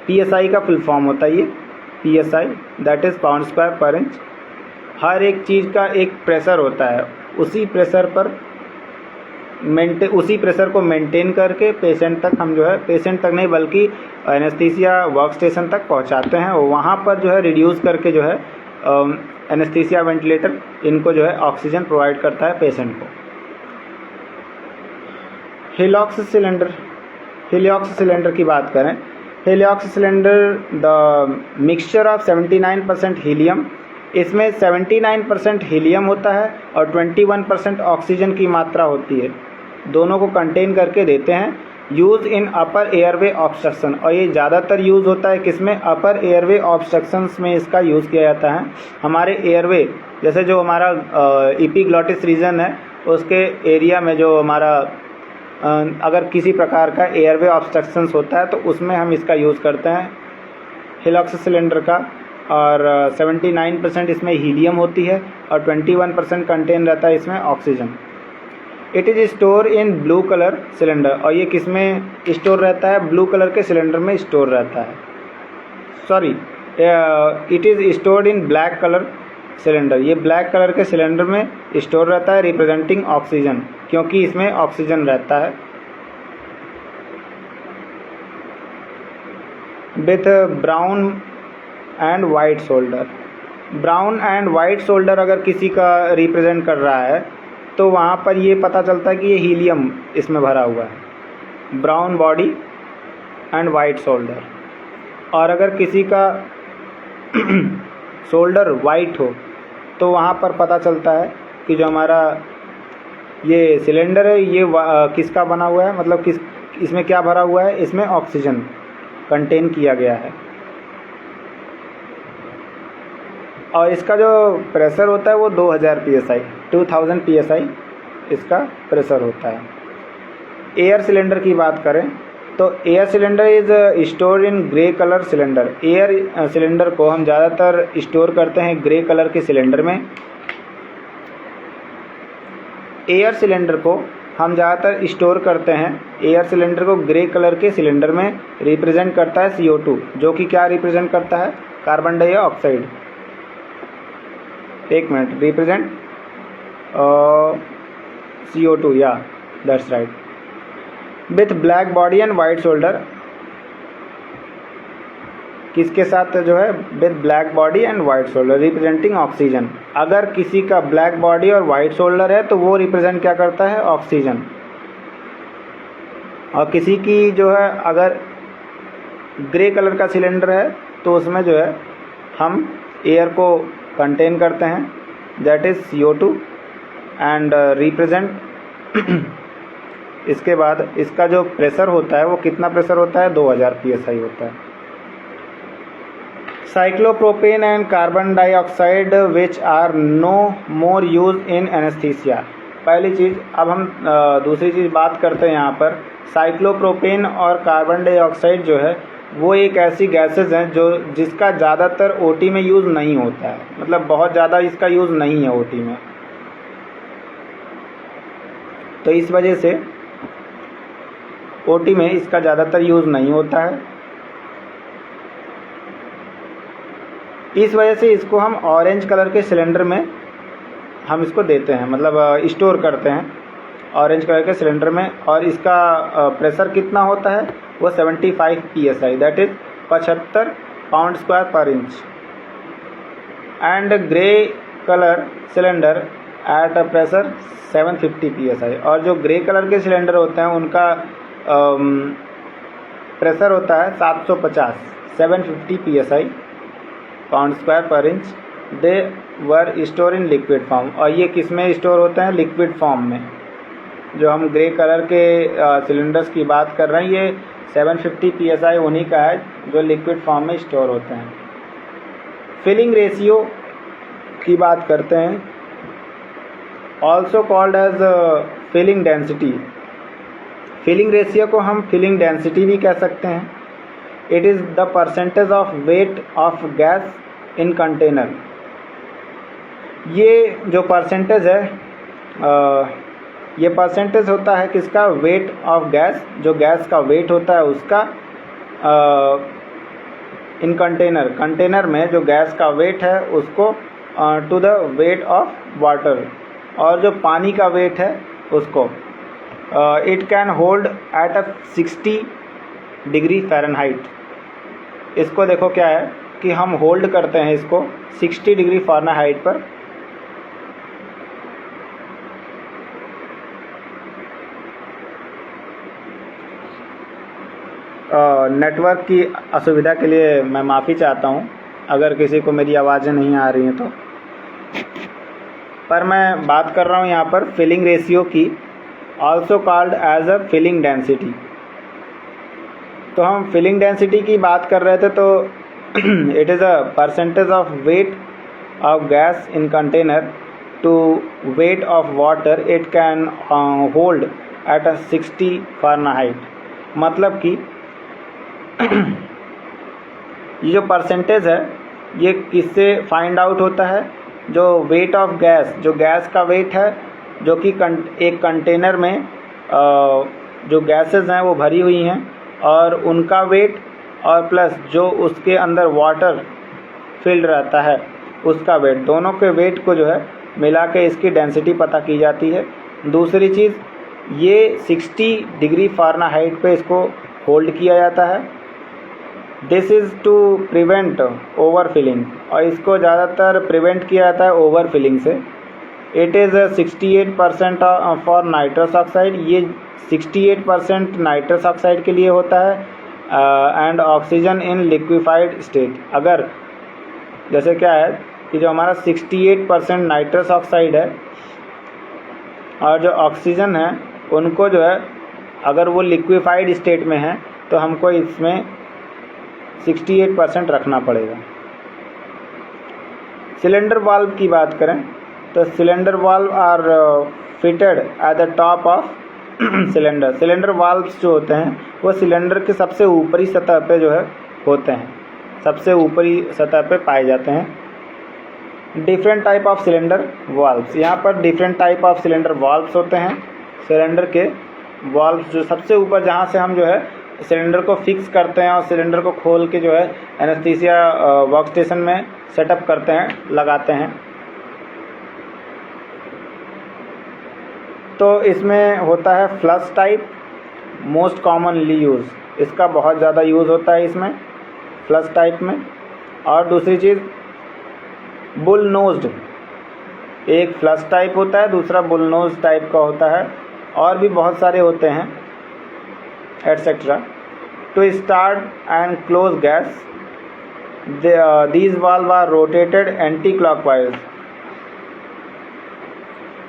A: PSI का फुल फॉर्म होता है ये PSI, that is pound square per inch. हर एक चीज़ का एक प्रेशर होता है, उसी प्रेशर को मेंटेन करके पेशेंट तक हम जो है, पेशेंट तक नहीं बल्कि एनेस्थीसिया वर्क स्टेशन तक पहुंचाते हैं। वहाँ पर जो है रिड्यूस करके जो है एनेस्थीसिया वेंटिलेटर इनको जो है ऑक्सीजन प्रोवाइड करता है पेशेंट को। हेलिओक्स सिलेंडर की बात करें, Heliox cylinder the mixture of 79% helium, इसमें 79% हीलियम होता है और 21% ऑक्सीजन की मात्रा होती है, दोनों को कंटेन करके देते हैं। Use in upper airway obstruction, और ये ज़्यादातर यूज़ होता है किसमें, अपर एयरवे ऑब्स्ट्रक्शंस में इसका यूज़ किया जाता है। हमारे एयरवे जैसे जो हमारा एपिग्लॉटिस रीजन है उसके एरिया में जो हमारा अगर किसी प्रकार का एयरवे ऑब्स्ट्रक्शंस होता है तो उसमें हम इसका यूज़ करते हैं हेलिओक्स सिलेंडर का। और 79% इसमें हीलियम होती है और 21% कंटेन रहता है इसमें oxygen. It is store in blue colour cylinder, और ये किस में स्टोर रहता है, ब्लू कलर के सिलेंडर में स्टोर रहता है। Sorry, it is stored in black colour cylinder, ये ब्लैक कलर के सिलेंडर में स्टोर रहता है, रिप्रेजेंटिंग ऑक्सीजन, क्योंकि इसमें ऑक्सीजन रहता है। With brown and white shoulder, brown and white shoulder अगर किसी का रिप्रेजेंट कर रहा है तो वहाँ पर ये पता चलता है कि ये हीलियम इसमें भरा हुआ है, brown body and white shoulder. और अगर किसी का शोल्डर वाइट हो तो वहाँ पर पता चलता है कि जो हमारा ये सिलेंडर है ये किसका बना हुआ है, मतलब किस इसमें क्या भरा हुआ है, इसमें ऑक्सीजन कंटेन किया गया है। और इसका जो प्रेशर होता है वो 2000 PSI इसका प्रेशर होता है। एयर सिलेंडर की बात करें तो air cylinder is store in grey colour cylinder, air cylinder को हम ज़्यादातर स्टोर करते हैं ग्रे कलर के सिलेंडर में। एयर सिलेंडर को हम ज़्यादातर स्टोर करते हैं, एयर सिलेंडर को ग्रे कलर के सिलेंडर में रिप्रेजेंट करता है CO2, जो कि क्या रिप्रेजेंट करता है, कार्बन डाइऑक्साइड। एक मिनट, रिप्रेजेंट CO2, या that's right. With black body and white shoulder, किसके साथ जो है, with black body and white shoulder representing oxygen. अगर किसी का ब्लैक बॉडी और वाइट शोल्डर है तो वो रिप्रेजेंट क्या करता है, ऑक्सीजन। और किसी की जो है अगर ग्रे कलर का सिलेंडर है तो उसमें जो है हम एयर को कंटेन करते हैं, that is CO2 and represent. इसके बाद इसका जो प्रेशर होता है वो कितना प्रेशर होता है, 2000 PSI होता है। Cyclopropane and carbon dioxide which are no more use in anaesthesia. पहली चीज़, अब हम दूसरी चीज़ बात करते हैं यहाँ पर। साइक्लोप्रोपेन और कार्बन डाइऑक्साइड जो है वो एक ऐसी गैसेज हैं जो जिसका ज़्यादातर OT में यूज़ नहीं होता है, मतलब बहुत ज़्यादा इसका यूज़ नहीं है OT में। तो इस वजह से OT में इसका ज़्यादातर यूज़ नहीं होता है। इस वजह से इसको हम ऑरेंज कलर के सिलेंडर में हम इसको देते हैं, मतलब स्टोर करते हैं ऑरेंज कलर के सिलेंडर में। और इसका प्रेशर कितना होता है, वो 75 PSI, that is 75 pound square per inch. And grey colour cylinder at a pressure 750 PSI। और जो ग्रे कलर के सिलेंडर होते हैं उनका प्रेशर होता है 750 PSI pound square per inch. They were store in liquid form, और ये किस में स्टोर होते हैं, लिक्विड फॉर्म में। जो हम ग्रे कलर के सिलेंडर्स की बात कर रहे हैं ये 750 PSI उन्हीं का है जो लिक्विड फॉर्म में स्टोर होते हैं। फिलिंग रेशियो की बात करते हैं, also called as filling density. Filling ratio को हम फिलिंग डेंसिटी भी कह सकते हैं। It is the percentage of weight of gas in container. ये जो परसेंटेज है ये परसेंटेज होता है किसका, वेट ऑफ गैस, जो गैस का वेट होता है उसका इन कंटेनर में जो गैस का वेट है उसको to the weight of water, और जो पानी का वेट है उसको it can hold at a 60 degree Fahrenheit. इसको देखो क्या है कि हम होल्ड करते हैं इसको 60 डिग्री फ़ारेनहाइट पर। नेटवर्क की असुविधा के लिए मैं माफ़ी चाहता हूँ अगर किसी को मेरी आवाज़ें नहीं आ रही हैं तो, पर मैं बात कर रहा हूँ यहाँ पर फिलिंग रेशियो की, also called as a filling density. तो हम फिलिंग डेंसिटी की बात कर रहे थे, तो it is a percentage of weight of gas in container to weight of water it can hold at a 60 Fahrenheit. मतलब कि ये जो परसेंटेज है ये किससे फाइंड आउट होता है, जो वेट ऑफ गैस, जो गैस का वेट है जो कि एक कंटेनर में जो गैसेस हैं वो भरी हुई हैं और उनका वेट, और प्लस जो उसके अंदर वाटर फिल्ड रहता है उसका वेट, दोनों के वेट को जो है मिला के इसकी डेंसिटी पता की जाती है। दूसरी चीज़, ये 60 डिग्री फ़ारेनहाइट पे इसको होल्ड किया जाता है। This is to prevent over filling, और इसको ज़्यादातर प्रिवेंट किया जाता है ओवर फिलिंग से। It is 68% for nitrous oxide, ये 68% नाइट्रस ऑक्साइड के लिए होता है, and oxygen in liquefied state. अगर जैसे क्या है कि जो हमारा 68% नाइट्रस ऑक्साइड है और जो ऑक्सीजन है उनको जो है अगर वो लिक्विफाइड स्टेट में है तो हमको इसमें 68% रखना पड़ेगा। सिलेंडर वाल्व की बात करें तो cylinder valve are fitted at the top of cylinder. Cylinder valves जो होते हैं वो सिलेंडर के सबसे ऊपरी सतह पे जो है होते हैं, सबसे ऊपरी सतह पे पाए जाते हैं। Different type of cylinder valves, यहाँ पर different type of cylinder valves होते हैं। सिलेंडर के वाल्व्स जो सबसे ऊपर जहाँ से हम जो है सिलेंडर को फिक्स करते हैं और सिलेंडर को खोल के जो है एनेस्थीसिया वर्क स्टेशन में सेटअप करते हैं, लगाते हैं। तो इसमें होता है flush type, most commonly use, इसका बहुत ज़्यादा यूज़ होता है इसमें फ्लश टाइप में। और दूसरी चीज़ बुल नोज्ड, एक फ्लश टाइप होता है, दूसरा बुल नोज टाइप का होता है, और भी बहुत सारे होते हैं et cetera. To start and close gas these valve are rotated anticlockwise.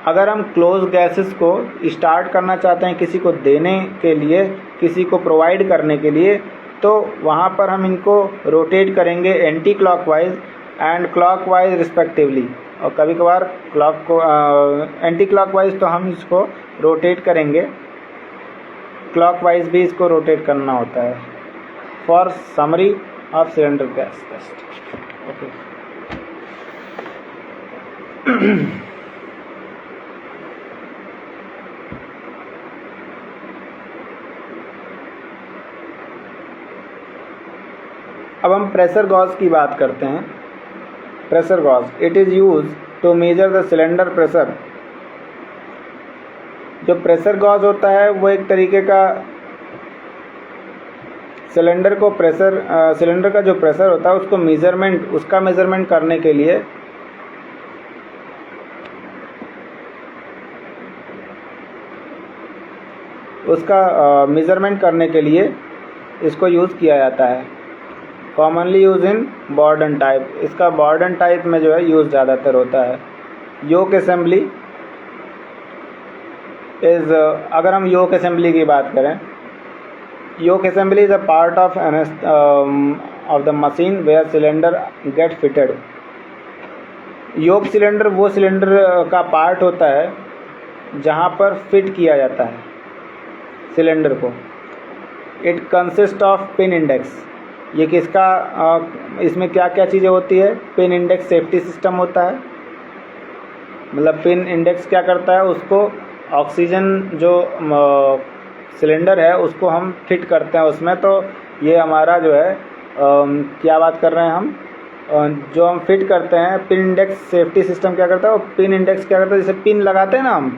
A: अगर हम क्लोज गैसेस को स्टार्ट करना चाहते हैं किसी को देने के लिए, किसी को प्रोवाइड करने के लिए, तो वहाँ पर हम इनको रोटेट करेंगे anti clockwise and clockwise respectively. और कभी कभार एंटी क्लॉकवाइज तो हम इसको रोटेट करेंगे, क्लॉकवाइज भी इसको रोटेट करना होता है। For summary of cylinder gas test, okay. अब हम प्रेशर गॉज की बात करते हैं। Pressure gauge, it is use to measure the cylinder pressure. जो प्रेशर गॉज होता है वो एक तरीके का सिलेंडर को प्रेशर, सिलेंडर का जो प्रेशर होता है उसको मेज़रमेंट करने के लिए इसको यूज़ किया जाता है। कॉमनली यूज इन बॉर्डन टाइप, इसका बॉर्डन टाइप में जो है यूज़ ज़्यादातर होता है। योक असेंबली इज़, अगर हम योक असेंबली की बात करें, yoke assembly is a part of the machine where cylinder get fitted. Yoke cylinder वो सिलेंडर का पार्ट होता है जहाँ पर फिट किया जाता है सिलेंडर को। It consist of pin index, ये किसका इसमें क्या क्या चीज़ें होती है? पिन इंडेक्स सेफ्टी सिस्टम होता है। मतलब पिन इंडेक्स क्या करता है, उसको ऑक्सीजन जो सिलेंडर है उसको हम फिट करते हैं उसमें। तो ये हमारा जो है क्या बात कर रहे हैं हम, जो हम फिट करते हैं पिन इंडेक्स सेफ्टी सिस्टम क्या करता है, वो पिन इंडेक्स क्या करता है, जैसे पिन लगाते हैं ना हम,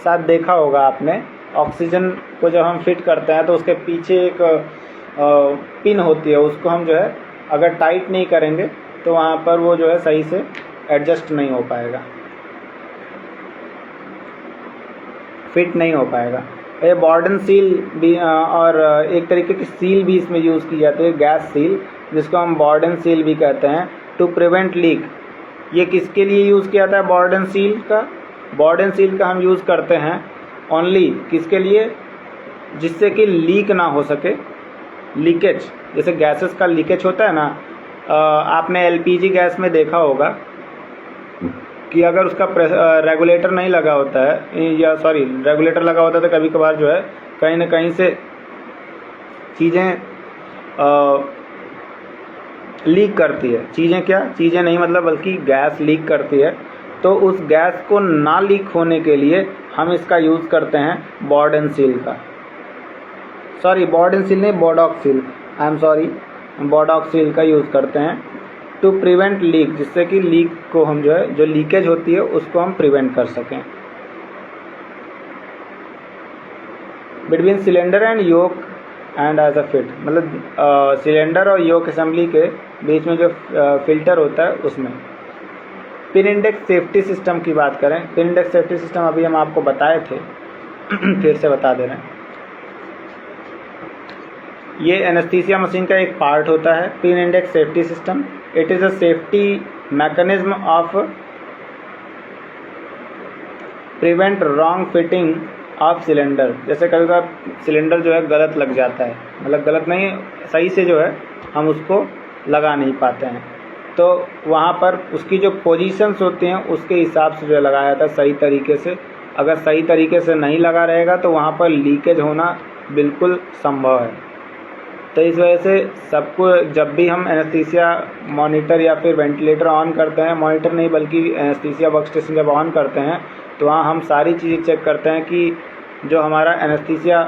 A: शायद देखा होगा आपने, ऑक्सीजन को जब हम फिट करते हैं तो उसके पीछे एक पिन होती है, उसको हम जो है अगर टाइट नहीं करेंगे तो वहाँ पर वो जो है सही से एडजस्ट नहीं हो पाएगा, फिट नहीं हो पाएगा। ये बॉर्डन सील भी और एक तरीके की सील भी इसमें यूज़ की जाती है, गैस सील, जिसको हम बॉर्डन सील भी कहते हैं, टू प्रिवेंट लीक। ये किसके लिए यूज़ किया जाता है बॉर्डन सील का? बॉर्डन सील का हम यूज़ करते हैं ओनली किसके लिए? जिससे कि लीक ना हो सके, लीकेज, जैसे गैसेस का लीकेज होता है ना, आपने एलपीजी गैस में देखा होगा कि अगर उसका रेगुलेटर नहीं लगा होता है, या सॉरी रेगुलेटर लगा होता है तो कभी कभार जो है कहीं ना कहीं से चीज़ें लीक करती है। चीज़ें क्या, चीज़ें नहीं मतलब बल्कि गैस लीक करती है। तो उस गैस को ना लीक होने के लिए हम इसका यूज़ करते हैं बॉर्डन सील का, सॉरी बॉर्डन सील नहीं, Bodok seal, I am sorry, Bodok seal का यूज़ करते हैं टू प्रिवेंट लीक, जिससे कि लीक को हम जो है, जो लीकेज होती है उसको हम प्रिवेंट कर सकें। Between cylinder and yoke and as a fit, मतलब सिलेंडर और योक असेंबली के बीच में जो फिल्टर होता है उसमें। पिन इंडेक्स सेफ्टी सिस्टम की बात करें, पिन इंडेक्स सेफ्टी सिस्टम अभी हम आपको बताए थे फिर से बता दे रहे हैं। ये एनेस्थीसिया मशीन का एक पार्ट होता है, pin index safety system. It is a safety mechanism of prevent wrong fitting of cylinder. जैसे कभी कभी सिलेंडर जो है गलत लग जाता है, मतलब गलत नहीं, सही से जो है हम उसको लगा नहीं पाते हैं, तो वहाँ पर उसकी जो पोजीशंस होती हैं उसके हिसाब से जो है लगाया जाता है सही तरीके से। अगर सही तरीके से नहीं लगा रहेगा तो वहाँ पर लीकेज होना बिल्कुल संभव है। तो इस वजह से सबको, जब भी हम एनेस्थीसिया मॉनिटर या फिर वेंटिलेटर ऑन करते हैं, मॉनिटर नहीं बल्कि एनेस्थीसिया वर्क स्टेशन जब ऑन करते हैं तो वहाँ हम सारी चीज़ें चेक करते हैं कि जो हमारा एनेस्थीसिया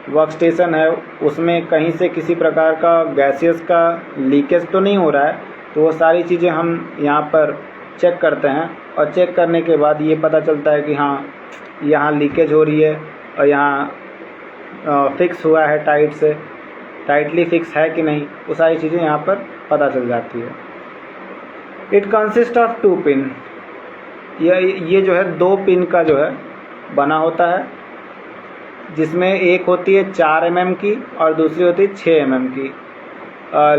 A: वर्क स्टेशन है उसमें कहीं से किसी प्रकार का गैसेस का लीकेज तो नहीं हो रहा है। तो वो सारी चीज़ें हम यहाँ पर चेक करते हैं, और चेक करने के बाद ये पता चलता है कि हाँ यहाँ लीकेज हो रही है और यहाँ फिक्स हुआ है टाइट से, टाइटली फिक्स है कि नहीं, वो सारी चीज़ें यहाँ पर पता चल जाती है। इट कंसिस्ट ऑफ 2 पिन, ये जो है 2 पिन का जो है बना होता है, जिसमें एक होती है 4 mm की और दूसरी होती है 6 mm की,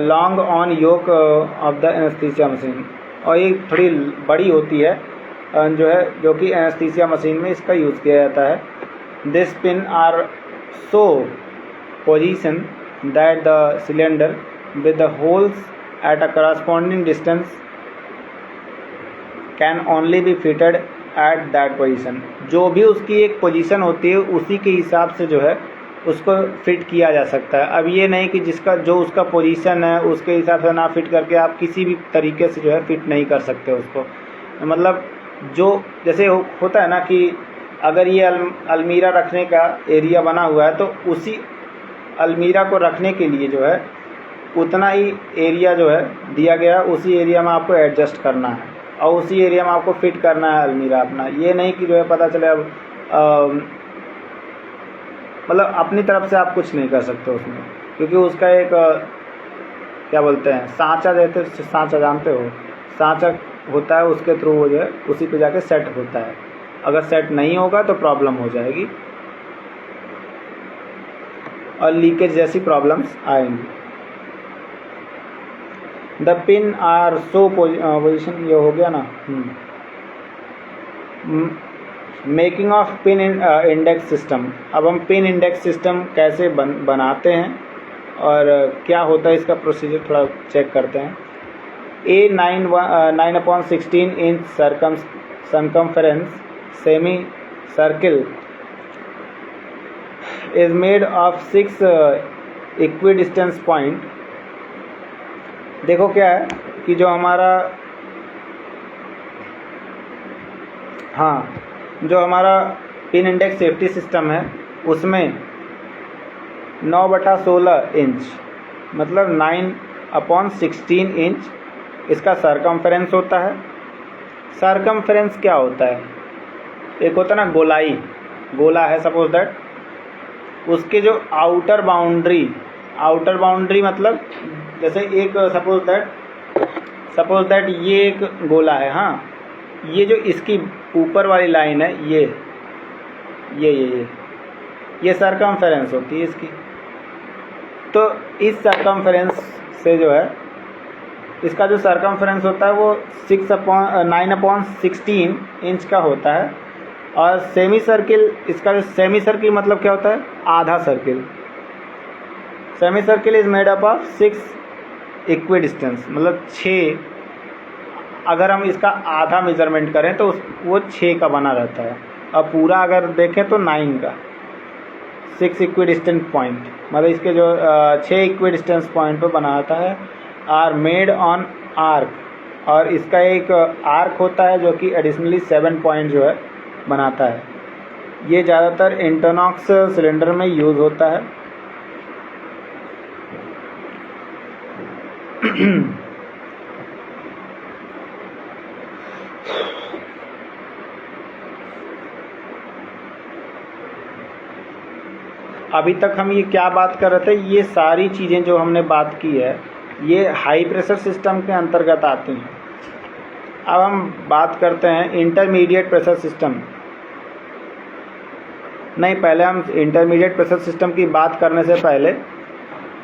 A: long on yoke of the anaesthesia machine. और ये थोड़ी बड़ी होती है जो है, जो कि एनेस्थीसिया मशीन में इसका यूज़ किया जाता है। This pin are so position that the cylinder with the holes at a corresponding distance can only be fitted at that position। जो भी उसकी एक पोजीशन होती है उसी के हिसाब से जो है उसको फिट किया जा सकता है। अब ये नहीं कि जिसका जो उसका पोजीशन है उसके हिसाब से ना फिट करके आप किसी भी तरीके से जो है फिट नहीं कर सकते उसको। मतलब जो जैसे होता है ना कि अगर ये अलमीरा रखने का एरिया बना हुआ है तो उसी अलमीरा को रखने के लिए जो है उतना ही एरिया जो है दिया गया, उसी एरिया में आपको एडजस्ट करना है और उसी एरिया में आपको फिट करना है अलमीरा अपना। ये नहीं कि जो है पता चले अब मतलब अपनी तरफ से आप कुछ नहीं कर सकते उसमें, क्योंकि उसका एक क्या बोलते हैं सांचा, देते सांचा जानते हो, सांचा होता है, उसके थ्रू वो जो है उसी पे जाके सेट होता है। अगर सेट नहीं होगा तो प्रॉब्लम हो जाएगी और लीकेज जैसी प्रॉब्लम्स आएंगी। The pin are so position, ये हो गया ना। Making of pin index system. अब हम पिन इंडेक्स सिस्टम कैसे बनाते हैं और क्या होता है इसका प्रोसीजर थोड़ा चेक करते हैं। A 9/16 inch circumference semi circle is made of 6 equi distance point, देखो क्या है कि जो हमारा जो हमारा पिन इंडेक्स सेफ्टी सिस्टम है उसमें 9/16 इंच मतलब 9/16 इंच इसका सरकमफेरेंस होता है। सरकमफेरेंस क्या होता है? एक होता है ना गोलाई, गोला है सपोज दैट, उसके जो आउटर बाउंड्री मतलब जैसे एक सपोज दैट ये एक गोला है, हाँ, ये जो इसकी ऊपर वाली लाइन है ये सरकमफेरेंस होती है इसकी। तो इस सरकमफेरेंस से जो है इसका जो सरकमफेरेंस होता है वो 9/16 इंच का होता है। और सेमी सर्किल, इसका जो सेमी सर्किल मतलब क्या होता है? आधा circle. Semi circle is made up of 6 equi distance, मतलब 6, अगर हम इसका आधा मेजरमेंट करें तो वो 6 का बना रहता है, और पूरा अगर देखें तो 9 का। 6 इक्वी डिस्टेंस पॉइंट मतलब इसके जो 6 इक्वी डिस्टेंस पॉइंट पर बना रहता है, आर मेड ऑन आर्क, और इसका एक आर्क होता है जो कि एडिशनली 7 पॉइंट जो है बनाता है। ये ज़्यादातर इंटरनॉक्स सिलेंडर में यूज़ होता है। अभी तक हम ये क्या बात कर रहे थे? ये सारी चीज़ें जो हमने बात की है ये हाई प्रेशर सिस्टम के अंतर्गत आती हैं। अब हम बात करते हैं इंटरमीडिएट प्रेशर सिस्टम। नहीं, पहले हम इंटरमीडिएट प्रेशर सिस्टम की बात करने से पहले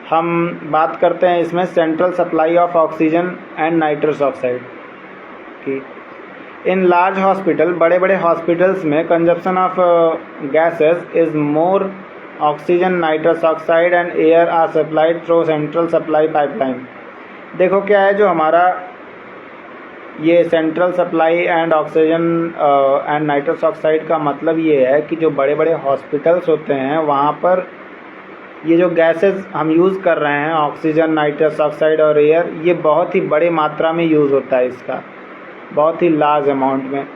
A: हम बात करते हैं इसमें central supply of oxygen and nitrous oxide की। इन लार्ज हॉस्पिटल, बड़े बड़े हॉस्पिटल्स में consumption of gases is more, oxygen, nitrous oxide and air are supplied through central supply pipeline. देखो क्या है, जो हमारा ये central supply and oxygen and nitrous oxide का मतलब ये है कि जो बड़े बड़े हॉस्पिटल्स होते हैं वहाँ पर ये जो गैसेस हम यूज़ कर रहे हैं, ऑक्सीजन, नाइट्रस ऑक्साइड और एयर, ये बहुत ही बड़े मात्रा में यूज़ होता है इसका, बहुत ही लार्ज अमाउंट में।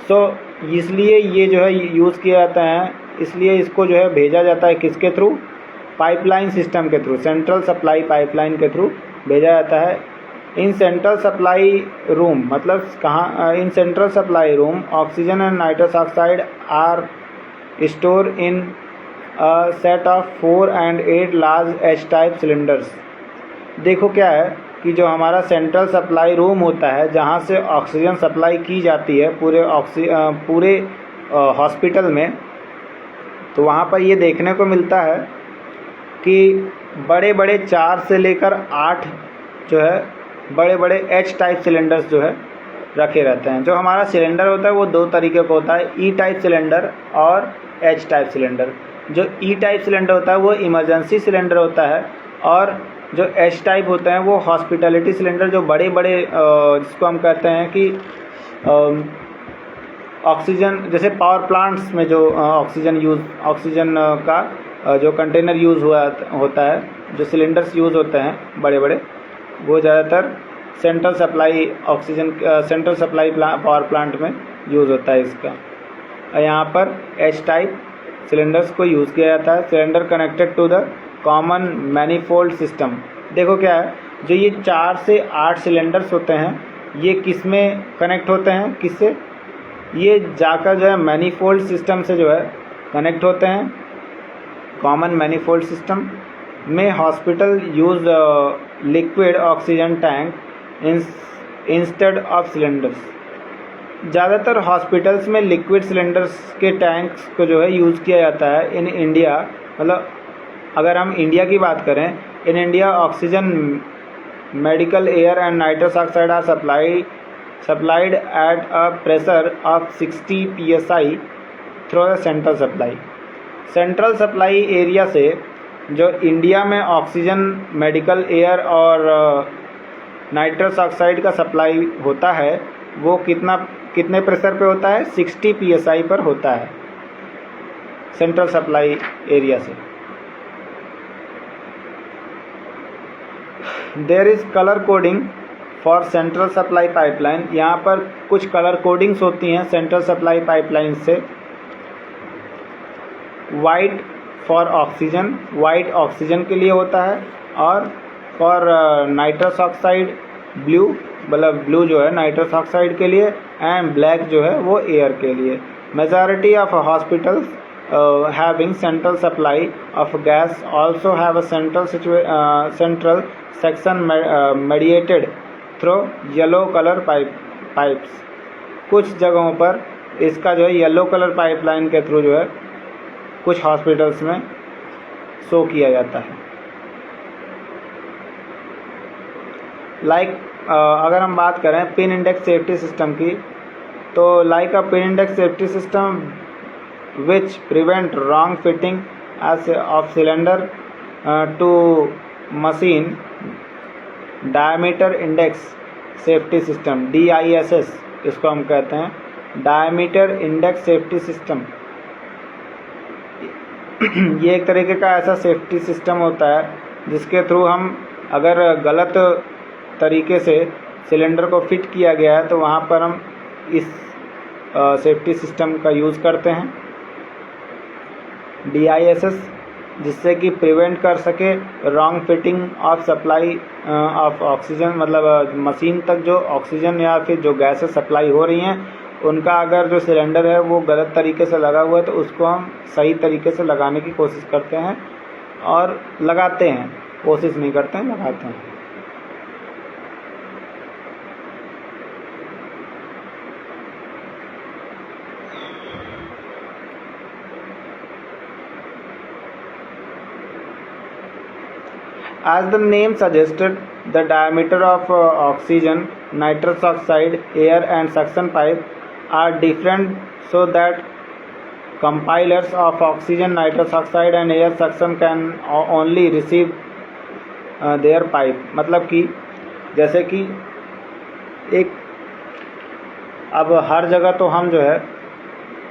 A: सो इसलिए ये जो है यूज़ किया जाता है, इसलिए इसको जो है भेजा जाता है किसके थ्रू? पाइपलाइन सिस्टम के थ्रू, सेंट्रल सप्लाई पाइपलाइन के थ्रू भेजा जाता है। इन सेंट्रल सप्लाई रूम मतलब कहाँ? In central supply room oxygen and nitrous oxide are store in set of 4 and 8 large H type cylinders. देखो क्या है कि जो हमारा सेंट्रल सप्लाई रूम होता है जहाँ से ऑक्सीजन सप्लाई की जाती है पूरे हॉस्पिटल में, तो वहाँ पर ये देखने को मिलता है कि बड़े बड़े 4 से लेकर 8 जो है बड़े बड़े एच टाइप सिलेंडर्स जो है रखे रहते हैं। जो हमारा सिलेंडर होता है वो 2 तरीके का होता है, ई टाइप सिलेंडर और एच टाइप सिलेंडर। जो ई टाइप सिलेंडर होता है वो इमरजेंसी सिलेंडर होता है, और जो एच टाइप होते हैं वो हॉस्पिटलिटी सिलेंडर, जो बड़े बड़े जिसको हम कहते हैं कि ऑक्सीजन, जैसे पावर प्लांट्स में जो ऑक्सीजन का जो कंटेनर यूज़ होता है, जो सिलेंडर्स यूज़ होते हैं बड़े बड़े, वो ज़्यादातर सेंट्रल सप्लाई पावर प्लांट में यूज़ होता है इसका। यहाँ पर एच टाइप सिलेंडर्स को यूज़ किया जाता है। Cylinder connected to the common manifold system. देखो क्या है, जो ये 4 से 8 सिलेंडर्स होते हैं ये किस में कनेक्ट होते हैं? किससे? ये जाकर जो है मैनीफोल्ड सिस्टम से जो है कनेक्ट होते हैं। कॉमन मैनीफोल्ड सिस्टम में hospital use liquid oxygen tank instead of cylinders. ज़्यादातर हॉस्पिटल्स में लिक्विड सिलेंडर्स के टैंक्स को जो है यूज़ किया जाता है। इन इंडिया, मतलब अगर हम इंडिया की बात करें, in India oxygen, medical air and nitrous oxide are supplied at a pressure of 60 psi through the central supply. Central supply area से जो इंडिया में ऑक्सीजन, मेडिकल एयर और नाइट्रस ऑक्साइड का सप्लाई होता है वो कितने प्रेशर पे होता है? 60 psi पर होता है सेंट्रल सप्लाई एरिया से। There is colour coding for central supply pipeline. यहाँ पर कुछ कलर कोडिंग्स होती हैं सेंट्रल सप्लाई पाइपलाइन से। White for oxygen, white oxygen के लिए होता है, और फॉर नाइट्रस ऑक्साइड ब्लू, मतलब ब्लू जो है नाइट्रस ऑक्साइड के लिए, एंड ब्लैक जो है वो एयर के लिए। Majority of hospitals having central supply of gas also have a central section mediated through yellow color pipes। कुछ जगहों पर इसका जो है येलो कलर पाइपलाइन के थ्रू जो है कुछ हॉस्पिटल्स में शो किया जाता है। अगर हम बात करें पिन इंडेक्स सेफ्टी सिस्टम की, तो like a pin index safety system which prevent wrong fitting of cylinder to machine diameter index safety system, DISS इसको हम कहते हैं, diameter index safety system। ये एक तरीके का ऐसा सेफ्टी सिस्टम होता है जिसके थ्रू हम अगर गलत तरीके से सिलेंडर को फिट किया गया है तो वहाँ पर हम इस सेफ्टी सिस्टम का यूज़ करते हैं, DISS, जिससे कि प्रिवेंट कर सके wrong fitting of supply of oxygen, मतलब मशीन तक जो ऑक्सीजन या फिर जो गैसेस सप्लाई हो रही हैं उनका अगर जो सिलेंडर है वो गलत तरीके से लगा हुआ है तो उसको हम सही तरीके से लगाने की कोशिश करते हैं और लगाते हैं, कोशिश नहीं करते हैं, लगाते हैं। As the name suggested, the diameter of oxygen, nitrous oxide, air and suction pipe are different so that compilers of oxygen, nitrous oxide and air suction can only receive their pipe। मतलब कि जैसे कि एक अब हर जगह तो हम जो है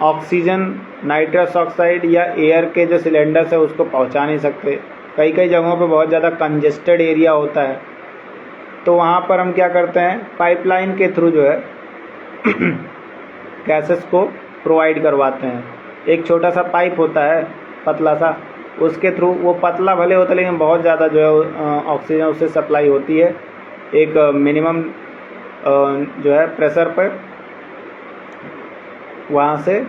A: ऑक्सीजन, नाइट्रस ऑक्साइड या एयर के जो सिलेंडर्स है उसको पहुंचा नहीं सकते। कई कई जगहों पे बहुत ज़्यादा कंजेस्टेड एरिया होता है, तो वहाँ पर हम क्या करते हैं, पाइपलाइन के थ्रू जो है गैसेस को प्रोवाइड करवाते हैं। एक छोटा सा पाइप होता है पतला सा, उसके थ्रू, वो पतला भले होता है लेकिन बहुत ज़्यादा जो है ऑक्सीजन उससे सप्लाई होती है एक मिनिमम जो है प्रेशर पर, वहाँ से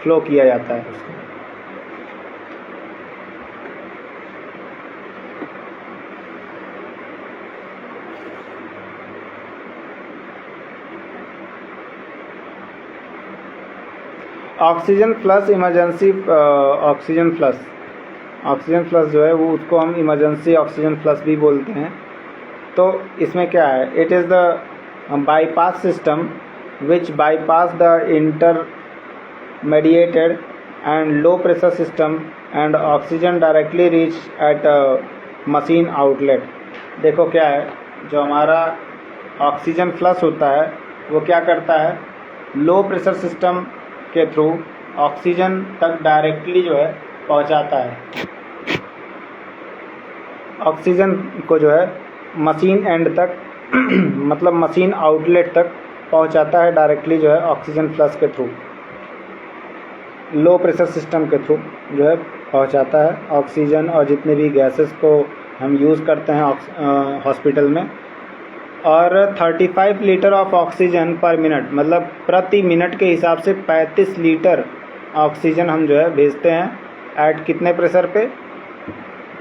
A: फ्लो किया जाता है उसको। Oxygen flush emergency, oxygen flush जो है वो उसको हम इमरजेंसी ऑक्सीजन फ्लश भी बोलते हैं। तो इसमें क्या है, it is the bypass system which bypass the intermediated and low pressure system and oxygen directly reach at machine outlet. देखो क्या है, जो हमारा ऑक्सीजन फ्लश होता है वो क्या करता है, लो प्रेशर सिस्टम के थ्रू ऑक्सीजन तक डायरेक्टली जो है पहुंचाता है, ऑक्सीजन को जो है मशीन एंड तक मतलब मशीन आउटलेट तक पहुंचाता है डायरेक्टली जो है ऑक्सीजन फ्लश के थ्रू, लो प्रेशर सिस्टम के थ्रू जो है पहुंचाता है ऑक्सीजन और जितने भी गैसेस को हम यूज़ करते हैं हॉस्पिटल में। और 35 लीटर ऑफ ऑक्सीजन पर मिनट, मतलब प्रति मिनट के हिसाब से 35 लीटर ऑक्सीजन हम जो है भेजते हैं एट कितने प्रेशर पे,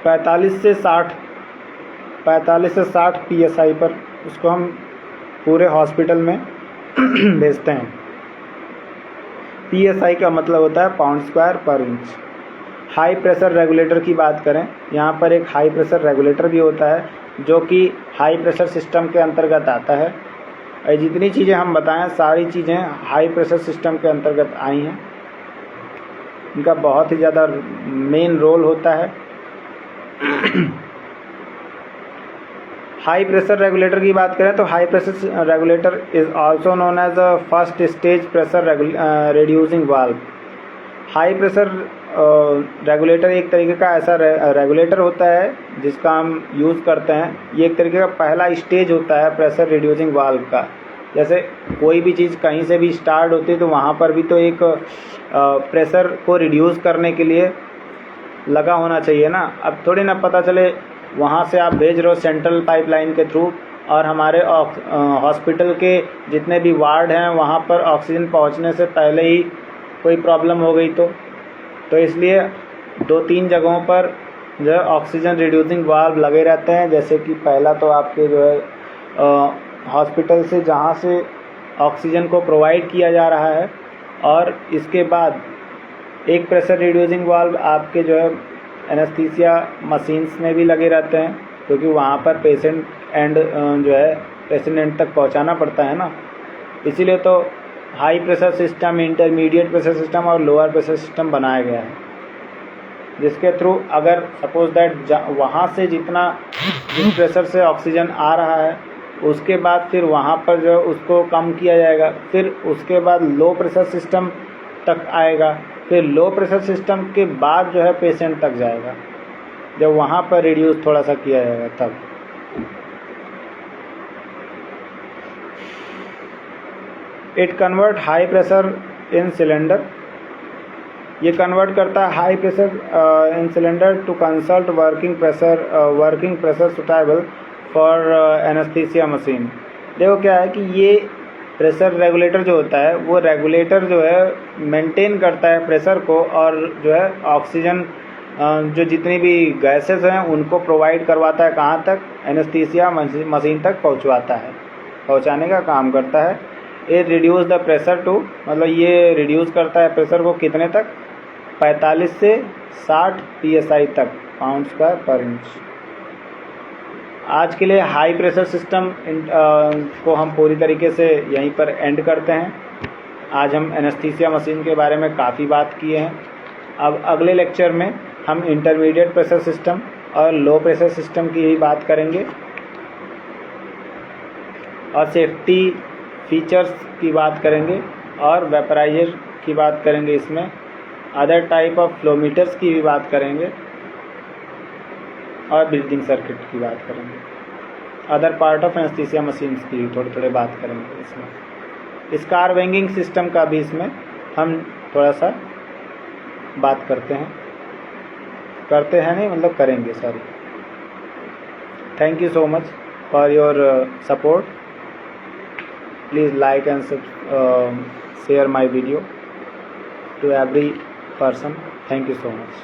A: 45 से 60 PSI पर उसको हम पूरे हॉस्पिटल में भेजते हैं। PSI का मतलब होता है pound square per inch. High pressure regulator की बात करें, यहाँ पर एक हाई प्रेशर रेगुलेटर भी होता है जो कि हाई प्रेशर सिस्टम के अंतर्गत आता है। ये जितनी चीज़ें हम बताएं सारी चीज़ें हाई प्रेशर सिस्टम के अंतर्गत आई हैं, इनका बहुत ही ज़्यादा मेन रोल होता है। हाई प्रेशर रेगुलेटर की बात करें तो high pressure regulator is also known as a first stage pressure reducing valve. High pressure regulator एक तरीके का ऐसा रेगुलेटर होता है जिसका हम यूज़ करते हैं। ये एक तरीके का पहला स्टेज होता है प्रेशर रिड्यूसिंग वाल्व का। जैसे कोई भी चीज़ कहीं से भी स्टार्ट होती है तो वहाँ पर भी तो एक प्रेशर को रिड्यूस करने के लिए लगा होना चाहिए ना। अब थोड़ी ना पता चले वहाँ से आप भेज रहे हो सेंट्रल पाइपलाइन के थ्रू और हमारे हॉस्पिटल के जितने भी वार्ड हैं वहाँ पर ऑक्सीजन पहुँचने से पहले ही कोई प्रॉब्लम हो गई तो इसलिए 2-3 जगहों पर जो है ऑक्सीजन रिड्यूसिंग वाल्व लगे रहते हैं। जैसे कि पहला तो आपके जो है हॉस्पिटल से जहाँ से ऑक्सीजन को प्रोवाइड किया जा रहा है, और इसके बाद एक प्रेशर रिड्यूसिंग वाल्व आपके जो है एनेस्थीसिया मशीन्स में भी लगे रहते हैं, क्योंकि वहाँ पर पेशेंट जो है पेशेंट एंड तक पहुँचाना पड़ता है ना। इसीलिए तो high pressure system, intermediate pressure system और लोअर प्रेशर सिस्टम बनाया गया है, जिसके थ्रू अगर सपोज दैट वहाँ से जिस प्रेशर से ऑक्सीजन आ रहा है उसके बाद फिर वहाँ पर जो उसको कम किया जाएगा, फिर उसके बाद लो प्रेशर सिस्टम तक आएगा, फिर लो प्रेशर सिस्टम के बाद जो है पेशेंट तक जाएगा, जब वहाँ पर रिड्यूस थोड़ा सा किया जाएगा तब। It convert high pressure in cylinder, ये कन्वर्ट करता है high pressure in cylinder to consult working pressure suitable for anaesthesia machine. देखो क्या है कि ये प्रेशर रेगुलेटर जो होता है वो रेगुलेटर जो है मेंटेन करता है प्रेशर को, और जो है ऑक्सीजन जो जितनी भी गैसेस हैं उनको प्रोवाइड करवाता है कहाँ तक, एनेस्थीसिया मशीन तक पहुँचाने का काम करता है। ये रिड्यूस द प्रेशर टू, मतलब ये रिड्यूस करता है प्रेशर को कितने तक, 45 से 60 psi तक, पाउंड स्क्वायर पर इंच। आज के लिए हाई प्रेशर सिस्टम को हम पूरी तरीके से यहीं पर एंड करते हैं। आज हम एनेस्थीसिया मशीन के बारे में काफ़ी बात किए हैं। अब अगले लेक्चर में हम इंटरमीडिएट प्रेशर सिस्टम और लो प्रेशर सिस्टम की ही बात करेंगे, और सेफ्टी फीचर्स की बात करेंगे, और वेपराइजर की बात करेंगे, इसमें अदर टाइप ऑफ फ्लोमीटर्स की भी बात करेंगे, और ब्रीथिंग सर्किट की बात करेंगे। Other part of anaesthesia machines की भी थोड़े बात करेंगे। इसमें स्कार वेंगिंग सिस्टम का भी इसमें हम थोड़ा सा बात करते हैं नहीं, मतलब करेंगे, sorry. Thank you so much for your support. Please like and share my video to every person. Thank you so much.